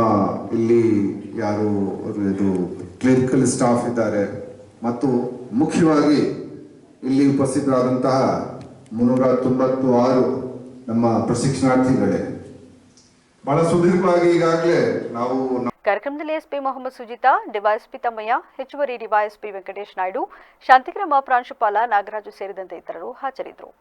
ಇಲ್ಲಿ ಯಾರು ಇದು ಕ್ಲರಿಕಲ್ ಸ್ಟಾಫ್ ಇದ್ದಾರೆ, ಮತ್ತು ಮುಖ್ಯವಾಗಿ ಇಲ್ಲಿ ಉಪಸ್ಥಿತರಾದಂತಹ 396 ನಮ್ಮ ಪ್ರಶಿಕ್ಷಣಾರ್ಥಿಗಳೇ, ಬಹಳ ಸುದೀರ್ಘವಾಗಿ ಈಗಾಗಲೇ ನಾವು ಕಾರ್ಯಕ್ರಮದಲ್ಲಿ SP ಮೊಹಮ್ಮದ್ ಸುಜಿತಾ, DYSP ತಮ್ಮಯ್ಯ, ಹೆಚ್ಚುವರಿ DYSP ವೆಂಕಟೇಶ್ ನಾಯ್ಡು, ಶಾಂತಿಗ್ರಾಮ ಪ್ರಾಂಶುಪಾಲ ನಾಗರಾಜು ಸೇರಿದಂತೆ ಇತರರು ಹಾಜರಿದ್ದರು.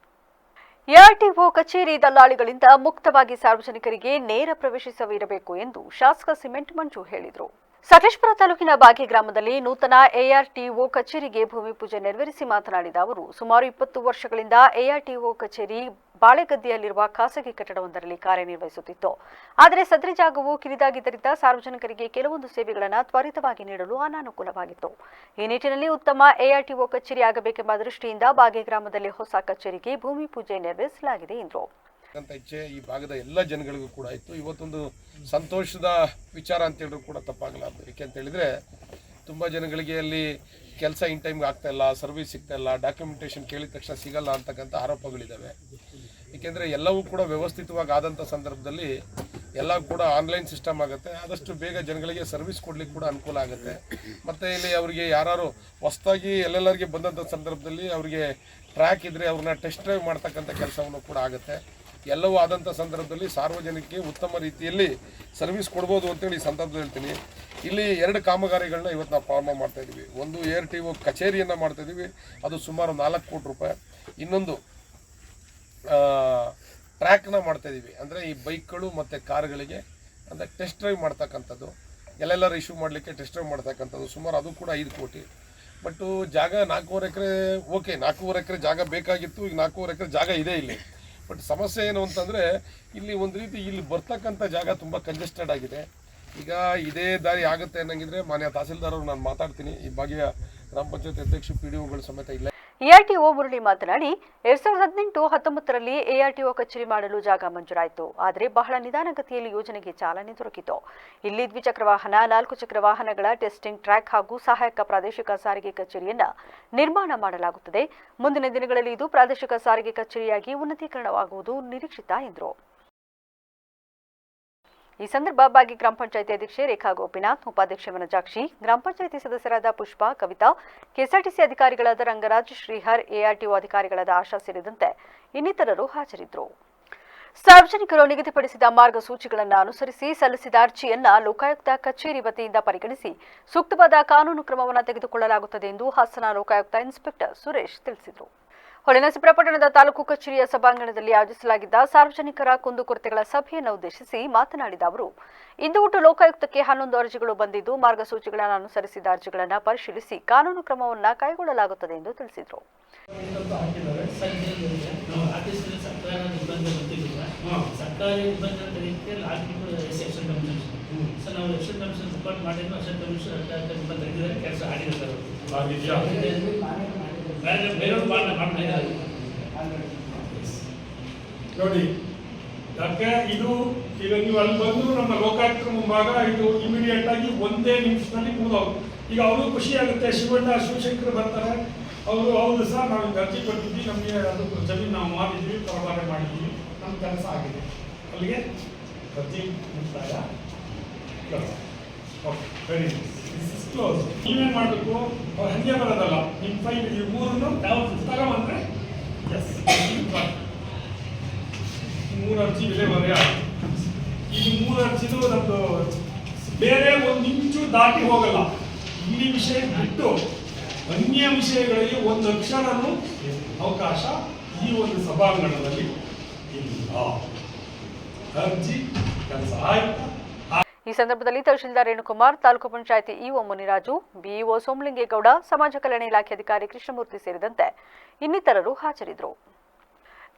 ARTO ಕಚೇರಿ ದಲ್ಲಾಳಿಗಳಿಂದ ಮುಕ್ತವಾಗಿ ಸಾರ್ವಜನಿಕರಿಗೆ ನೇರ ಪ್ರವೇಶಿಸವಿರಬೇಕು ಎಂದು ಶಾಸಕ ಸಿಮೆಂಟ್ ಮಂಜು ಹೇಳಿದರು. ಸಕಲೇಶಪುರ ತಾಲೂಕಿನ ಬಾಗಿ ಗ್ರಾಮದಲ್ಲಿ ನೂತನ ARTO ಕಚೇರಿಗೆ ಭೂಮಿ ಪೂಜೆ ನೆರವೇರಿಸಿ ಮಾತನಾಡಿದ ಅವರು, ಸುಮಾರು 20 ವರ್ಷಗಳಿಂದ ARTO ಕಚೇರಿ ಬಾಳೆಗದ್ದೆಯಲ್ಲಿರುವ ಖಾಸಗಿ ಕಟ್ಟಡವೊಂದರಲ್ಲಿ ಕಾರ್ಯನಿರ್ವಹಿಸುತ್ತಿತ್ತು. ಆದರೆ ಸದರಿ ಜಾಗವು ಕಿರಿದಾಗಿದ್ದರಿಂದ ಸಾರ್ವಜನಿಕರಿಗೆ ಕೆಲವೊಂದು ಸೇವೆಗಳನ್ನು ತ್ವರಿತವಾಗಿ ನೀಡಲು ಅನಾನುಕೂಲವಾಗಿತ್ತು. ಈ ನಿಟ್ಟಿನಲ್ಲಿ ಉತ್ತಮ ARTO ಕಚೇರಿ ಆಗಬೇಕೆಂಬ ದೃಷ್ಟಿಯಿಂದ ಬಾಗಿ ಗ್ರಾಮದಲ್ಲಿ ಹೊಸ ಕಚೇರಿಗೆ ಭೂಮಿ ಪೂಜೆ ನೆರವೇರಿಸಲಾಗಿದೆ ಎಂದರು. ಇಚ್ಛೆ ಈ ಭಾಗದ ಎಲ್ಲ ಜನಗಳಿಗೂ ಕೂಡ ಇತ್ತು. ಇವತ್ತೊಂದು ಸಂತೋಷದ ವಿಚಾರ ಅಂತ ಹೇಳಿದ್ರು ಕೂಡ ತಪ್ಪಾಗಲಾರ್ದು. ಏಕೆ ಅಂತ ಹೇಳಿದರೆ, ತುಂಬ ಜನಗಳಿಗೆ ಅಲ್ಲಿ ಕೆಲಸ ಇನ್ ಟೈಮ್ಗೆ ಆಗ್ತಾ ಇಲ್ಲ, ಸರ್ವಿಸ್ ಸಿಗ್ತಾ ಇಲ್ಲ, ಡಾಕ್ಯುಮೆಂಟೇಷನ್ ಕೇಳಿದ ತಕ್ಷಣ ಸಿಗಲ್ಲ ಅಂತಕ್ಕಂಥ ಆರೋಪಗಳಿದ್ದಾವೆ. ಏಕೆಂದರೆ ಎಲ್ಲವೂ ಕೂಡ ವ್ಯವಸ್ಥಿತವಾಗಿ ಆದಂಥ ಸಂದರ್ಭದಲ್ಲಿ ಎಲ್ಲ ಕೂಡ ಆನ್ಲೈನ್ ಸಿಸ್ಟಮ್ ಆಗುತ್ತೆ, ಆದಷ್ಟು ಬೇಗ ಜನಗಳಿಗೆ ಸರ್ವಿಸ್ ಕೊಡಲಿಕ್ಕೆ ಕೂಡ ಅನುಕೂಲ ಆಗುತ್ತೆ. ಮತ್ತು ಇಲ್ಲಿ ಅವರಿಗೆ ಯಾರು ಹೊಸದಾಗಿ ಎಲ್ಲೆಲ್ಲರಿಗೆ ಬಂದಂಥ ಸಂದರ್ಭದಲ್ಲಿ ಅವರಿಗೆ ಟ್ರ್ಯಾಕ್ ಇದ್ದರೆ ಅವ್ರನ್ನ ಟೆಸ್ಟ್ ಡ್ರೈವ್ ಮಾಡ್ತಕ್ಕಂಥ ಕೆಲಸವನ್ನು ಕೂಡ ಆಗುತ್ತೆ. ಎಲ್ಲವೂ ಆದಂಥ ಸಂದರ್ಭದಲ್ಲಿ ಸಾರ್ವಜನಿಕರಿಗೆ ಉತ್ತಮ ರೀತಿಯಲ್ಲಿ ಸರ್ವಿಸ್ ಕೊಡ್ಬೋದು ಅಂತೇಳಿ ಈ ಸಂದರ್ಭದಲ್ಲಿ ಹೇಳ್ತೀನಿ. ಇಲ್ಲಿ 2 ಕಾಮಗಾರಿಗಳನ್ನ ಇವತ್ತು ನಾವು ಪ್ರಾರಂಭ ಮಾಡ್ತಾಯಿದ್ದೀವಿ. ಒಂದು ARTO ಕಚೇರಿಯನ್ನು ಮಾಡ್ತಾಯಿದ್ದೀವಿ, ಅದು ಸುಮಾರು 4 ಕೋಟಿ ರೂಪಾಯಿ. ಇನ್ನೊಂದು ಟ್ರ್ಯಾಕ್ನ ಮಾಡ್ತಾಯಿದ್ದೀವಿ. ಅಂದರೆ ಈ ಬೈಕ್ಗಳು ಮತ್ತು ಕಾರ್ಗಳಿಗೆ ಅಂದರೆ ಟೆಸ್ಟ್ ಡ್ರೈವ್ ಮಾಡ್ತಕ್ಕಂಥದ್ದು, ಎಲ್ಲೆಲ್ಲರೂ ಇಶ್ಯೂ ಮಾಡಲಿಕ್ಕೆ ಟೆಸ್ಟ್ ಡ್ರೈವ್ ಮಾಡ್ತಕ್ಕಂಥದ್ದು, ಸುಮಾರು ಅದು ಕೂಡ 5 ಕೋಟಿ. ಬಟ್ಟು ಜಾಗ 4.5 ಎಕರೆ, ಓಕೆ 4.5 ಎಕರೆ ಜಾಗ ಬೇಕಾಗಿತ್ತು, ಈಗ 4.5 ಎಕರೆ ಜಾಗ ಇದೆ ಇಲ್ಲಿ. ಬಟ್ ಸಮಸ್ಯೆ ಏನು ಅಂತಂದರೆ ಇಲ್ಲಿ ಒಂದು ರೀತಿ ಇಲ್ಲಿ ಬರ್ತಕ್ಕಂಥ ಜಾಗ ತುಂಬ ಕಂಜೆಸ್ಟೆಡ್ ಆಗಿದೆ. ಈಗ ಇದೇ ದಾರಿ ಆಗುತ್ತೆ ಅನ್ನಂಗಿದ್ರೆ ಮಾನ್ಯ ತಹಸೀಲ್ದಾರ್ ಅವರು ನಾನು ಮಾತಾಡ್ತೀನಿ, ಈ ಭಾಗ್ಯ ಗ್ರಾಮ ಪಂಚಾಯತ್ ಅಧ್ಯಕ್ಷ PDOಗಳು ಸಮೇತ ಇಲ್ಲ. ಎಆರ್ಟಿಒ ಮುರಳಿ ಮಾತನಾಡಿ 2018-19ರಲ್ಲಿ ಎಆರ್ಟಿಒ ಕಚೇರಿ ಮಾಡಲು ಜಾಗ ಮಂಜೂರಾಯಿತು. ಆದರೆ ಬಹಳ ನಿಧಾನಗತಿಯಲ್ಲಿ ಯೋಜನೆಗೆ ಚಾಲನೆ ದೊರಕಿತು. ಇಲ್ಲಿ ದ್ವಿಚಕ್ರ ವಾಹನ, 4 ಚಕ್ರ ವಾಹನಗಳ ಟೆಸ್ಟಿಂಗ್ ಟ್ರ್ಯಾಕ್ ಹಾಗೂ ಸಹಾಯಕ ಪ್ರಾದೇಶಿಕ ಸಾರಿಗೆ ಕಚೇರಿಯನ್ನ ನಿರ್ಮಾಣ ಮಾಡಲಾಗುತ್ತದೆ. ಮುಂದಿನ ದಿನಗಳಲ್ಲಿ ಇದು ಪ್ರಾದೇಶಿಕ ಸಾರಿಗೆ ಕಚೇರಿಯಾಗಿ ಉನ್ನತೀಕರಣವಾಗುವುದು ನಿರೀಕ್ಷಿತ ಎಂದರು. ಈ ಸಂದರ್ಭ ಭಾಗ್ಯ ಗ್ರಾಮ ಪಂಚಾಯಿತಿ ಅಧ್ಯಕ್ಷೆ ರೇಖಾ ಗೋಪಿನಾಥ್, ಉಪಾಧ್ಯಕ್ಷೆ ವನಜಾಕ್ಷಿ, ಗ್ರಾಮ ಪಂಚಾಯಿತಿ ಸದಸ್ಯರಾದ ಪುಷ್ಪಾ, ಕವಿತಾ, ಕೆಎಸ್ಆರ್ಟಿಸಿ ಅಧಿಕಾರಿಗಳಾದ ರಂಗರಾಜ್, ಶ್ರೀಹರ್, ಎಆರ್ಟಿಒ ಅಧಿಕಾರಿಗಳಾದ ಆಶಾ ಸೇರಿದಂತೆ ಇನ್ನಿತರರು ಹಾಜರಿದ್ದರು. ಸಾರ್ವಜನಿಕರು ನಿಗದಿಪಡಿಸಿದ ಮಾರ್ಗಸೂಚಿಗಳನ್ನು ಅನುಸರಿಸಿ ಸಲ್ಲಿಸಿದ ಅರ್ಜಿಯನ್ನ ಲೋಕಾಯುಕ್ತ ಕಚೇರಿ ವತಿಯಿಂದ ಪರಿಗಣಿಸಿ ಸೂಕ್ತವಾದ ಕಾನೂನು ಕ್ರಮವನ್ನು ತೆಗೆದುಕೊಳ್ಳಲಾಗುತ್ತದೆ ಎಂದು ಹಾಸನ ಲೋಕಾಯುಕ್ತ ಇನ್ಸ್ಪೆಕ್ಟರ್ ಸುರೇಶ್ ತಿಳಿಸಿದರು. ಹೊಳೆನರಸೀಪುರ ಪಟ್ಟಣದ ತಾಲೂಕು ಕಚೇರಿಯ ಸಭಾಂಗಣದಲ್ಲಿ ಆಯೋಜಿಸಲಾಗಿದ್ದ ಸಾರ್ವಜನಿಕರ ಕುಂದುಕೊರತೆಗಳ ಸಭೆಯನ್ನು ಉದ್ದೇಶಿಸಿ ಮಾತನಾಡಿದ ಅವರು, ಇಂದು ಒಟ್ಟು ಲೋಕಾಯುಕ್ತಕ್ಕೆ 11 ಅರ್ಜಿಗಳು ಬಂದಿದ್ದು, ಮಾರ್ಗಸೂಚಿಗಳನ್ನು ಅನುಸರಿಸಿದ ಅರ್ಜಿಗಳನ್ನು ಪರಿಶೀಲಿಸಿ ಕಾನೂನು ಕ್ರಮವನ್ನು ಕೈಗೊಳ್ಳಲಾಗುತ್ತದೆ ಎಂದು ತಿಳಿಸಿದರು. ನೋಡಿ, ಯಾಕೆ ಇದು ಈಗ ನೀವು ಅಲ್ಲಿ ಬಂದು ನಮ್ಮ ಲೋಕಾಯುಕ್ತರ ಮುಂಭಾಗ ಇದು ಇಮಿಡಿಯೇಟ್ ಆಗಿ 1 ನಿಮಿಷದಲ್ಲಿ ಮುಗಿದೋದು. ಈಗ ಅವರು ಖುಷಿ ಆಗುತ್ತೆ, ಶಿವಶಂಕರ್ ಬರ್ತಾರೆ, ಅವರು ಹೌದು ಸರ್ ನಾವು ಅರ್ಜಿ ಕೊಟ್ಟಿದ್ವಿ, ನಮಗೆ ಅದು ಜಮೀನು ನಾವು ಮಾಡಿದ್ವಿ, ಪರಭಾರ ಮಾಡಿದ್ವಿ, ನಮ್ಮ ಕೆಲಸ ಆಗಿದೆ, ಅಲ್ಲಿಗೆ ಅರ್ಜಿ ಮುಕ್ತಾಯ. Okay, very nice, close. ನೀವೇನು ಮಾಡಬೇಕು, ಅವ್ರು ಹಂಗೆ ಬರೋದಲ್ಲ, ನಿಮ್ಮ ಫೈಲ್ ಈ 3 ತಗೊಂಡ್ರೆ ಎಸ್ 3 ಅರ್ಜಿ ಬೆಲೆ ಬರೆಯ. ಈ 3 ಅರ್ಜಿದು ನಮ್ಮದು ಬೇರೆ 1 ಇಂಚು ದಾಟಿ ಹೋಗಲ್ಲ. ಇಲ್ಲಿ ವಿಷಯ ಬಿಟ್ಟು ಅನ್ಯ ವಿಷಯಗಳಿಗೆ 1 ಅಕ್ಷರನೂ ಅವಕಾಶ ಈ ಒಂದು ಸಭಾಂಗಣದಲ್ಲಿ ಇಲ್ಲ. ಅರ್ಜಿ ಕೆಲಸ ಆಯ್ತಾ? ಈ ಸಂದರ್ಭದಲ್ಲಿ ತಹಶೀಲ್ದಾರ್ ರೇಣುಕುಮಾರ್, ತಾಲೂಕು ಪಂಚಾಯಿತಿ ಇಒ ಮುನಿರಾಜು, ಬಿಇಒ ಸೋಮಲಿಂಗೇಗೌಡ, ಸಮಾಜ ಕಲ್ಯಾಣ ಇಲಾಖೆ ಅಧಿಕಾರಿ ಕೃಷ್ಣಮೂರ್ತಿ ಸೇರಿದಂತೆ ಇನ್ನಿತರರು ಹಾಜರಿದ್ದರು.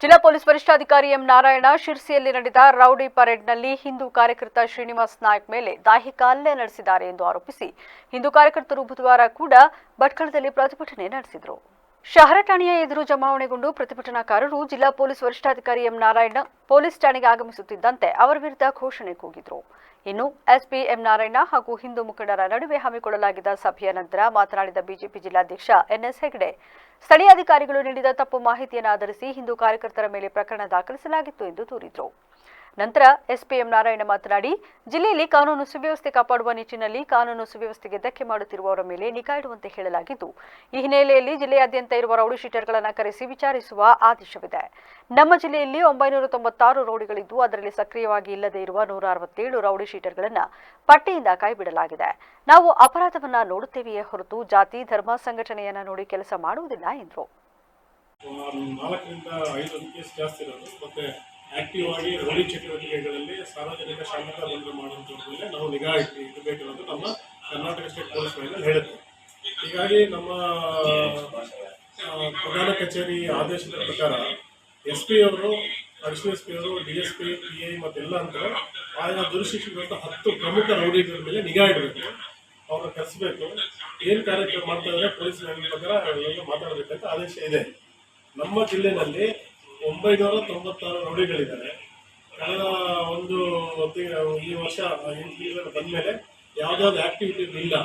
ಜಿಲ್ಲಾ ಪೊಲೀಸ್ ವರಿಷ್ಠಾಧಿಕಾರಿ ಎಂ ನಾರಾಯಣ ಶಿರ್ಸಿಯಲ್ಲಿ ನಡೆದ ರೌಡಿ ಪರೇಡ್ನಲ್ಲಿ ಹಿಂದೂ ಕಾರ್ಯಕರ್ತ ಶ್ರೀನಿವಾಸ್ ನಾಯ್ಕ್ ಮೇಲೆ ದೈಹಿಕ ಹಲ್ಲೆ ನಡೆಸಿದ್ದಾರೆ ಎಂದು ಆರೋಪಿಸಿ ಹಿಂದೂ ಕಾರ್ಯಕರ್ತರು ಬುಧವಾರ ಕೂಡ ಭಟ್ಕಳದಲ್ಲಿ ಪ್ರತಿಭಟನೆ ನಡೆಸಿದರು. ಶಹರ ಠಾಣೆಯ ಎದುರು ಜಮಾವಣೆಗೊಂಡು ಪ್ರತಿಭಟನಾಕಾರರು ಜಿಲ್ಲಾ ಪೊಲೀಸ್ ವರಿಷ್ಠಾಧಿಕಾರಿ ಎಂ ನಾರಾಯಣ ಪೊಲೀಸ್ ಠಾಣೆಗೆ ಆಗಮಿಸುತ್ತಿದ್ದಂತೆ ಅವರ ವಿರುದ್ಧ ಘೋಷಣೆ ಕೂಗಿದರು. ಇನ್ನು ಎಸ್ಪಿ ಎಂ ನಾರಾಯಣ ಹಾಗೂ ಹಿಂದೂ ಮುಖಂಡರ ನಡುವೆ ಹಮ್ಮಿಕೊಳ್ಳಲಾಗಿದ್ದ ಸಭೆಯ ನಂತರ ಮಾತನಾಡಿದ ಬಿಜೆಪಿ ಜಿಲ್ಲಾಧ್ಯಕ್ಷ ಎನ್ಎಸ್ ಹೆಗಡೆ, ಸ್ಥಳೀಯ ಅಧಿಕಾರಿಗಳು ನೀಡಿದ ತಪ್ಪು ಮಾಹಿತಿಯನ್ನು ಆಧರಿಸಿ ಹಿಂದೂ ಕಾರ್ಯಕರ್ತರ ಮೇಲೆ ಪ್ರಕರಣ ದಾಖಲಿಸಲಾಗಿತ್ತು ಎಂದು ದೂರಿದರು. ನಂತರ ಎಸ್ಪಿ ಎಂ ನಾರಾಯಣ ಮಾತನಾಡಿ, ಜಿಲ್ಲೆಯಲ್ಲಿ ಕಾನೂನು ಸುವ್ಯವಸ್ಥೆ ಕಾಪಾಡುವ ನಿಟ್ಟಿನಲ್ಲಿ ಕಾನೂನು ಸುವ್ಯವಸ್ಥೆಗೆ ಧಕ್ಕೆ ಮಾಡುತ್ತಿರುವವರ ಮೇಲೆ ನಿಗಾ ಇಡುವಂತೆ ಹೇಳಲಾಗಿದ್ದು, ಈ ಹಿನ್ನೆಲೆಯಲ್ಲಿ ಜಿಲ್ಲೆಯಾದ್ಯಂತ ಇರುವ ರೌಡಿ ಶೀಟರ್ಗಳನ್ನು ಕರೆಸಿ ವಿಚಾರಿಸುವ ಆದೇಶವಿದೆ. ನಮ್ಮ ಜಿಲ್ಲೆಯಲ್ಲಿ 996 ರೌಡಿಗಳಿದ್ದು, ಅದರಲ್ಲಿ ಸಕ್ರಿಯವಾಗಿ ಇಲ್ಲದೇ ಇರುವ 167 ರೌಡಿ ಶೀಟರ್ಗಳನ್ನು ಪಟ್ಟಿಯಿಂದ ಕೈಬಿಡಲಾಗಿದೆ. ನಾವು ಅಪರಾಧವನ್ನ ನೋಡುತ್ತೇವೆಯೇ ಹೊರತು ಜಾತಿ, ಧರ್ಮ, ಸಂಘಟನೆಯನ್ನ ನೋಡಿ ಕೆಲಸ ಮಾಡುವುದಿಲ್ಲ ಎಂದರು. 4ರಿಂದ 5 ಕೇಸ್ ಜಾಸ್ತಿ ಇರೋದು, ಮತ್ತೆ ಆಕ್ಟಿವ್ ಆಗಿ ರೌಡಿ ಚಟುವಟಿಕೆಗಳಲ್ಲಿ ಸಾರ್ವಜನಿಕ ಶಾಂತಿ ಭಂಗ ಮಾಡುವಂಥವ್ರ ಮೇಲೆ ನಾವು ನಿಗಾ ಇಡಬೇಕಿರೋದು ನಮ್ಮ ಕರ್ನಾಟಕ ಸ್ಟೇಟ್ ಪೊಲೀಸ್ ಫೈಲಲ್ಲಿ ಹೇಳುತ್ತೆ. ಹೀಗಾಗಿ ನಮ್ಮ ಪ್ರಧಾನ ಕಚೇರಿ ಆದೇಶದ ಪ್ರಕಾರ SP ಅವರು, ಅಡಿಷನಲ್ SP ಅವರು, DSP, PI ಮತ್ತೆಲ್ಲ ಅಂತ ಆಯಾ ದುರುಶಿಕ್ಷಿತ 10 ಪ್ರಮುಖ ರೌಡಿಗಳ ಮೇಲೆ ನಿಗಾ ಇಡಬೇಕು, ಅವ್ರನ್ನ ಕರೆಸಬೇಕು. ಏನು ಕಾರ್ಯಕ್ರಮ ಮಾಡ್ತಾ ಇದ್ದಾರೆ ಪೊಲೀಸ್ ಪ್ರಕಾರ ಎಲ್ಲ ಮಾತಾಡಬೇಕಂತ ಆದೇಶ ಇದೆ. ನಮ್ಮ ಜಿಲ್ಲೆಯಲ್ಲಿ 996 ರೌಡಿಗಳಿದ್ದಾರೆ. ಕಳೆದ ಒಂದು ಈ ವರ್ಷ ಬಂದ ಮೇಲೆ ಯಾವುದಾದ್ರು ಆಕ್ಟಿವಿಟಿ ಇಲ್ಲ,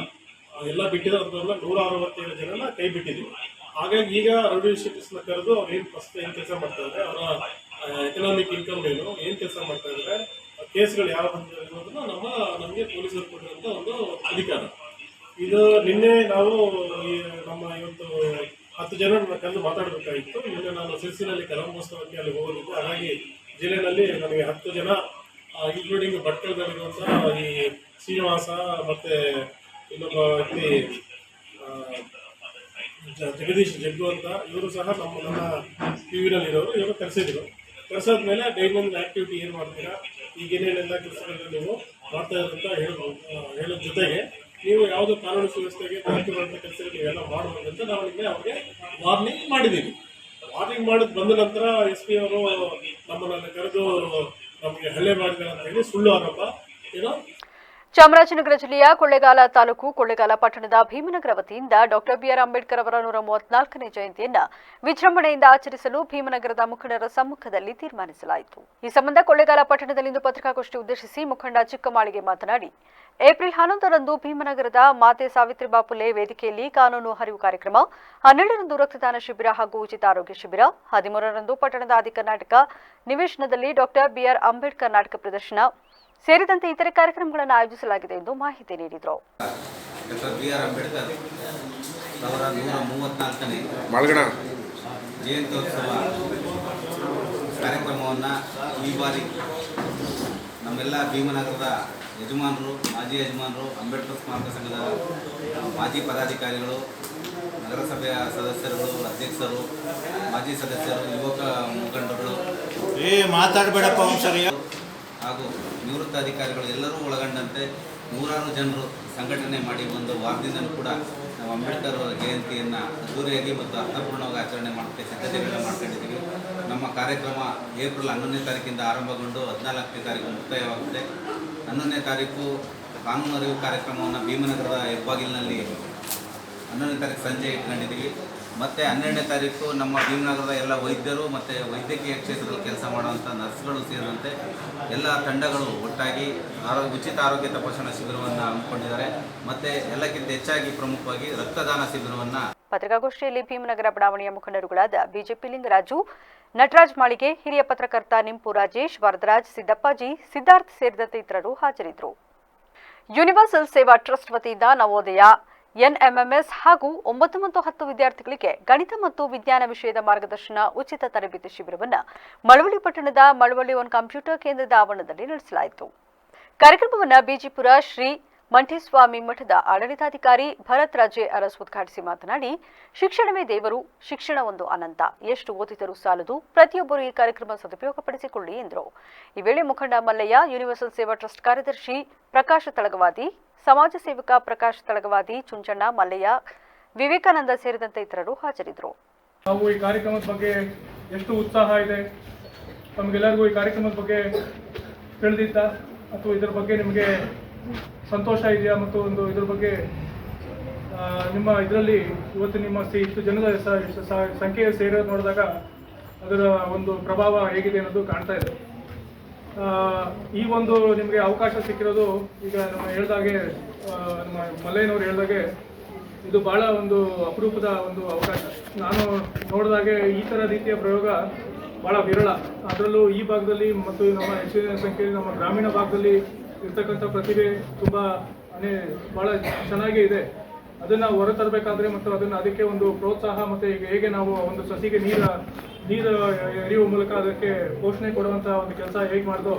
ಎಲ್ಲ ಬಿಟ್ಟಿರೋದ್ರಲ್ಲ 167 ಜನನ ಕೈ ಬಿಟ್ಟಿದ್ದೀವಿ. ಹಾಗಾಗಿ ಈಗ ರೌಡಿ ಶೀಟರ್ಸ್ನ ಕರೆದು ಅವ್ರು ಏನು ಕೆಲಸ ಮಾಡ್ತಾ ಇದ್ದಾರೆ, ಅವರ ಎಕನಾಮಿಕ್ ಇನ್ಕಮ್ ಏನು ಕೆಲಸ ಮಾಡ್ತಾ ಇದ್ದಾರೆ, ಕೇಸ್ಗಳು ಯಾವ ಬಂದಿರೋದನ್ನ ನಮಗೆ ಪೊಲೀಸರು ಕೊಟ್ಟಿರುವಂಥ ಒಂದು ಅಧಿಕಾರ. ಇದು ನಿನ್ನೆ ನಾವು ನಮ್ಮ ಇವತ್ತು 10 ಜನ ಕರೆದು ಮಾತಾಡಬೇಕಾಗಿತ್ತು. ನಿನ್ನೆ ನಾನು ಸಿರ್ಸಿನಲ್ಲಿ ಕರಂಬೋತ್ಸವಕ್ಕೆ ಅಲ್ಲಿ ಹೋಗೋದಿತ್ತು. ಹಾಗಾಗಿ ಜಿಲ್ಲೆಯಲ್ಲಿ ನನಗೆ 10 ಜನ ಇನ್ಕ್ಲೂಡಿಂಗ್ ಭಟ್ಕಳದಲ್ಲಿರುವಂಥ ಈ ಶ್ರೀನಿವಾಸ ಮತ್ತು ಇನ್ನೊಬ್ಬ ವ್ಯಕ್ತಿ ಜಗದೀಶ್ ಜಗ್ಗು ಅಂತ, ಇವರು ಸಹ ನನ್ನ ಪಿ ವಿನಲ್ಲಿರೋರು. ಇವರು ಕರೆಸಿದ್ರು. ಕರೆಸಾದ್ಮೇಲೆ ದೈನಂದಿನ ಆ್ಯಕ್ಟಿವಿಟಿ ಏನು ಮಾಡ್ತೀರಾ, ಈಗೇನೇನೆಲ್ಲ ಕೆಲಸಗಳನ್ನ ನೀವು ಮಾಡ್ತಾ ಇರೋಂತ ಹೇಳೋದ್ರ ಜೊತೆಗೆ ನೀವು ಯಾವುದೋ ಕಾನೂನು ಸುವ್ಯವಸ್ಥೆಗೆ ಧಕ್ಕೆ ಬರುವಂಥ ಕೆಲಸಗಳು ನೀವೆಲ್ಲ ಮಾಡಬಹುದು ಅಂತ ನಾವು ನಿನ್ನೆ ಅವ್ರಿಗೆ ವಾರ್ನಿಂಗ್ ಮಾಡಿದ್ದೀವಿ. ವಾರ್ನಿಂಗ್ ಮಾಡಿದ್ ಬಂದ ನಂತರ SP ಅವರು ನಮ್ಮನ್ನು ಕರೆದು ನಮಗೆ ಹಲ್ಲೆ ಮಾಡಿದ್ದಾರೆ ಅಂತ ಹೇಳಿ ಸುಳ್ಳು ಆರೋಪ ಏನೋ. ಚಾಮರಾಜನಗರ ಜಿಲ್ಲೆಯ ಕೊಳ್ಳೇಗಾಲ ತಾಲೂಕು ಕೊಳ್ಳೇಗಾಲ ಪಟ್ಟಣದ ಭೀಮನಗರ ವತಿಯಿಂದ ಡಾಕ್ಟರ್ BR ಅಂಬೇಡ್ಕರ್ ಅವರ 134ನೇ ಜಯಂತಿಯನ್ನ ವಿಜೃಂಭಣೆಯಿಂದ ಆಚರಿಸಲು ಭೀಮನಗರದ ಮುಖಂಡರ ಸಮ್ಮುಖದಲ್ಲಿ ತೀರ್ಮಾನಿಸಲಾಯಿತು. ಈ ಸಂಬಂಧ ಕೊಳ್ಳೇಗಾಲ ಪಟ್ಟಣದಲ್ಲಿಂದು ಪತ್ರಿಕಾಗೋಷ್ಠಿ ಉದ್ದೇಶಿಸಿ ಮುಖಂಡ ಚಿಕ್ಕಮಾಳಿಗೆ ಮಾತನಾಡಿ, ಏಪ್ರಿಲ್ 11ರಂದು ಭೀಮನಗರದ ಮಾತೆ ಸಾವಿತ್ರಿಬಾ ಫುಲೆ ವೇದಿಕೆಯಲ್ಲಿ ಕಾನೂನು ಅರಿವು ಕಾರ್ಯಕ್ರಮ, 12ರಂದು ರಕ್ತದಾನ ಶಿಬಿರ ಹಾಗೂ ಉಚಿತ ಆರೋಗ್ಯ ಶಿಬಿರ, 13ರಂದು ಪಟ್ಟಣದ ಆದಿ ಕರ್ನಾಟಕ ನಿವೇಶನದಲ್ಲಿ ಡಾಕ್ಟರ್ BR ಅಂಬೇಡ್ಕರ್ ನಾಟಕ ಪ್ರದರ್ಶನ ಸೇರಿದಂತೆ ಇತರೆ ಕಾರ್ಯಕ್ರಮಗಳನ್ನು ಆಯೋಜಿಸಲಾಗಿದೆ ಎಂದು ಮಾಹಿತಿ ನೀಡಿದರು. ಡಾಕ್ಟರ್ BR ಅಂಬೇಡ್ಕರ್ ಅವರ 134ನೇ ಜಯಂತ್ಯೋತ್ಸವ ಕಾರ್ಯಕ್ರಮವನ್ನು ಈ ಬಾರಿ ನಮ್ಮೆಲ್ಲ ಭೀಮನಗರದ ಯಜಮಾನರು, ಮಾಜಿ ಯಜಮಾನರು, ಅಂಬೇಡ್ಕರ್ ಸ್ಮಾರಕ ಸಂಘದ ಮಾಜಿ ಪದಾಧಿಕಾರಿಗಳು, ನಗರಸಭೆಯ ಸದಸ್ಯರುಗಳು, ಅಧ್ಯಕ್ಷರು, ಮಾಜಿ ಸದಸ್ಯರು, ಯುವಕ ಮುಖಂಡರುಗಳು, ಮಾತಾಡಬೇಡಪ್ಪ ಹಾಗೂ ನಿವೃತ್ತ ಅಧಿಕಾರಿಗಳು ಎಲ್ಲರೂ ಒಳಗೊಂಡಂತೆ 100 ಜನರು ಸಂಘಟನೆ ಮಾಡಿ ಒಂದು ವಾರದಿಂದಲೂ ಕೂಡ ನಾವು ಅಂಬೇಡ್ಕರ್ ಅವರ ಜಯಂತಿಯನ್ನು ಅದ್ದೂರಿಯಾಗಿ ಮತ್ತು ಅರ್ಥಪೂರ್ಣವಾಗಿ ಆಚರಣೆ ಮಾಡೋಕ್ಕೆ ಸಿದ್ಧತೆಗಳನ್ನ ಮಾಡ್ಕೊಂಡಿದ್ದೀವಿ. ನಮ್ಮ ಕಾರ್ಯಕ್ರಮ ಏಪ್ರಿಲ್ 11ನೇ ತಾರೀಕಿಂದ ಆರಂಭಗೊಂಡು 14ನೇ ತಾರೀಕು ಮುಕ್ತಾಯವಾಗುತ್ತೆ. 11ನೇ ತಾರೀಕು ಕಾನೂನು ಅರಿವು ಕಾರ್ಯಕ್ರಮವನ್ನು ಭೀಮನಗರದ ಹೆಬ್ಬಾಗಿಲಿನಲ್ಲಿ 11ನೇ ತಾರೀಕು ಸಂಜೆ ಇಟ್ಕೊಂಡಿದ್ದೀವಿ. ಮತ್ತು 12ನೇ ತಾರೀಕು ನಮ್ಮ ಭೀಮನಗರದ ಎಲ್ಲ ವೈದ್ಯರು ಮತ್ತು ವೈದ್ಯಕೀಯ ಕ್ಷೇತ್ರದಲ್ಲಿ ಕೆಲಸ ಮಾಡುವಂಥ ನರ್ಸ್ಗಳು ಸೇರಿದಂತೆ ಎಲ್ಲ ತಂಡಗಳು ಒಟ್ಟಾಗಿ ಉಚಿತ ಆರೋಗ್ಯ ತಪಾಸಣಾ ಶಿಬಿರವನ್ನು ಹಮ್ಮಿಕೊಂಡಿದ್ದಾರೆ. ಮತ್ತು ಎಲ್ಲಕ್ಕಿಂತ ಹೆಚ್ಚಾಗಿ ಪ್ರಮುಖವಾಗಿ ರಕ್ತದಾನ ಶಿಬಿರವನ್ನು. ಪತ್ರಿಕಾಗೋಷ್ಠಿಯಲ್ಲಿ ಭೀಮನಗರ ಬಡಾವಣೆಯ ಮುಖಂಡರುಗಳಾದ ಬಿಜೆಪಿ ಲಿಂಗರಾಜು, ನಟರಾಜ್ ಮಾಳಿಗೆ, ಹಿರಿಯ ಪತ್ರಕರ್ತ ನಿಂಪು ರಾಜೇಶ್, ವರದರಾಜ್, ಸಿದ್ದಪ್ಪಾಜಿ, ಸಿದ್ಧಾರ್ಥ್ ಸೇರಿದಂತೆ ಇತರರು ಹಾಜರಿದ್ದರು. ಯೂನಿವರ್ಸಲ್ ಸೇವಾ ಟ್ರಸ್ಟ್ ವತಿಯಿಂದ ನವೋದಯ, NMMS ಹಾಗೂ 9 ಮತ್ತು 10 ವಿದ್ಯಾರ್ಥಿಗಳಿಗೆ ಗಣಿತ ಮತ್ತು ವಿಜ್ಞಾನ ವಿಷಯದ ಮಾರ್ಗದರ್ಶನ ಉಚಿತ ತರಬೇತಿ ಶಿಬಿರವನ್ನು ಮಳವಳ್ಳಿ ಪಟ್ಟಣದ ಮಳವಳ್ಳಿ ಒನ್ ಕಂಪ್ಯೂಟರ್ ಕೇಂದ್ರದ ಆವರಣದಲ್ಲಿ ನಡೆಸಲಾಯಿತು. ಕಾರ್ಯಕ್ರಮವನ್ನು ಬಿಜಿಪುರ ಶ್ರೀ ಮಂಠೇಸ್ವಾಮಿ ಮಠದ ಆಡಳಿತಾಧಿಕಾರಿ ಭರತ್ ರಾಜೆ ಅರಸ್ ಉದ್ಘಾಟಿಸಿ ಮಾತನಾಡಿ, ಶಿಕ್ಷಣವೇ ದೇವರು, ಶಿಕ್ಷಣ ಒಂದು ಅನಂತ, ಎಷ್ಟು ಓದಿದರೂ ಸಾಲದು, ಪ್ರತಿಯೊಬ್ಬರು ಈ ಕಾರ್ಯಕ್ರಮ ಸದುಪಯೋಗಪಡಿಸಿಕೊಳ್ಳಿ ಎಂದರು. ಈ ವೇಳೆ ಮುಖಂಡ ಮಲ್ಲಯ್ಯ, ಯೂನಿವರ್ಸಲ್ ಸೇವಾ ಟ್ರಸ್ಟ್ ಕಾರ್ಯದರ್ಶಿ ಪ್ರಕಾಶ್ ತಳಗವಾದಿ, ಸಮಾಜ ಸೇವಕ ಪ್ರಕಾಶ್ ತಳಗವಾದಿ, ಚುಂಚಣ್ಣ, ಮಲ್ಲಯ್ಯ, ವಿವೇಕಾನಂದ ಸೇರಿದಂತೆ ಇತರರು ಹಾಜರಿದ್ದರು. ನಾವು ಈ ಕಾರ್ಯಕ್ರಮದ ಬಗ್ಗೆ ಎಷ್ಟು ಉತ್ಸಾಹ ಇದೆ, ನಮಗೆಲ್ಲರಿಗೂ ಈ ಕಾರ್ಯಕ್ರಮದ ಬಗ್ಗೆ ತಿಳಿದಿದ್ದ ಅಥವಾ ಇದರ ಬಗ್ಗೆ ನಿಮಗೆ ಸಂತೋಷ ಇದೆಯಾ ಮತ್ತು ಒಂದು ಇದ್ರ ಬಗ್ಗೆ ನಿಮ್ಮ ಇದರಲ್ಲಿ ಇವತ್ತು ನಿಮ್ಮ ಇಷ್ಟು ಜನದ ಸಂಖ್ಯೆ ಸೇರೋದು ನೋಡಿದಾಗ ಅದರ ಒಂದು ಪ್ರಭಾವ ಹೇಗಿದೆ ಅನ್ನೋದು ಕಾಣ್ತಾ ಇದೆ. ಈ ಒಂದು ನಿಮಗೆ ಅವಕಾಶ ಸಿಕ್ಕಿರೋದು ಈಗ ನಮ್ಮ ಹೇಳ್ದಾಗೆ ನಮ್ಮ ಮಲ್ಲಯ್ಯನವ್ರು ಹೇಳ್ದಾಗೆ ಇದು ಭಾಳ ಒಂದು ಅಪರೂಪದ ಒಂದು ಅವಕಾಶ. ನಾನು ನೋಡಿದಾಗೆ ಈ ಥರ ರೀತಿಯ ಪ್ರಯೋಗ ಭಾಳ ವಿರಳ. ಅದರಲ್ಲೂ ಈ ಭಾಗದಲ್ಲಿ ಮತ್ತು ನಮ್ಮ ಹೆಚ್ಚಿನ ಸಂಖ್ಯೆಯಲ್ಲಿ ನಮ್ಮ ಗ್ರಾಮೀಣ ಭಾಗದಲ್ಲಿ ಇರ್ತಕ್ಕಂಥ ಪ್ರತಿಭೆ ತುಂಬ ಭಾಳ ಚೆನ್ನಾಗೇ ಇದೆ. ಅದನ್ನು ಹೊರತರಬೇಕಾದ್ರೆ ಮತ್ತು ಅದಕ್ಕೆ ಒಂದು ಪ್ರೋತ್ಸಾಹ ಮತ್ತು ಈಗ ಹೇಗೆ ನಾವು ಒಂದು ಸಸಿಗೆ ನೀರು ಎರೆಯುವ ಮೂಲಕ ಅದಕ್ಕೆ ಪೋಷಣೆ ಕೊಡುವಂಥ ಒಂದು ಕೆಲಸ ಹೇಗೆ ಮಾಡಿದೋ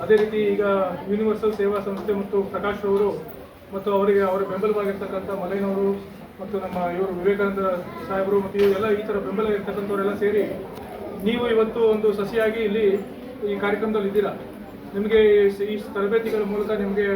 ಅದೇ ರೀತಿ ಈಗ ಯೂನಿವರ್ಸಲ್ ಸೇವಾ ಸಂಸ್ಥೆ ಮತ್ತು ಪ್ರಕಾಶ್ ಅವರು ಮತ್ತು ಅವರ ಬೆಂಬಲವಾಗಿರ್ತಕ್ಕಂಥ ಮಲೈನವರು ಮತ್ತು ನಮ್ಮ ಇವರು ವಿವೇಕಾನಂದ ಸಾಹೇಬರು ಮತ್ತು ಇವರೆಲ್ಲ ಈ ಥರ ಬೆಂಬಲ ಇರ್ತಕ್ಕಂಥವರೆಲ್ಲ ಸೇರಿ ನೀವು ಇವತ್ತು ಒಂದು ಸಸಿಯಾಗಿ ಇಲ್ಲಿ ಈ ಕಾರ್ಯಕ್ರಮದಲ್ಲಿ ಇದ್ದೀರಾ. ನಿಮಗೆ ಈ ತರಬೇತಿಗಳ ಮೂಲಕ ನಿಮಗೆ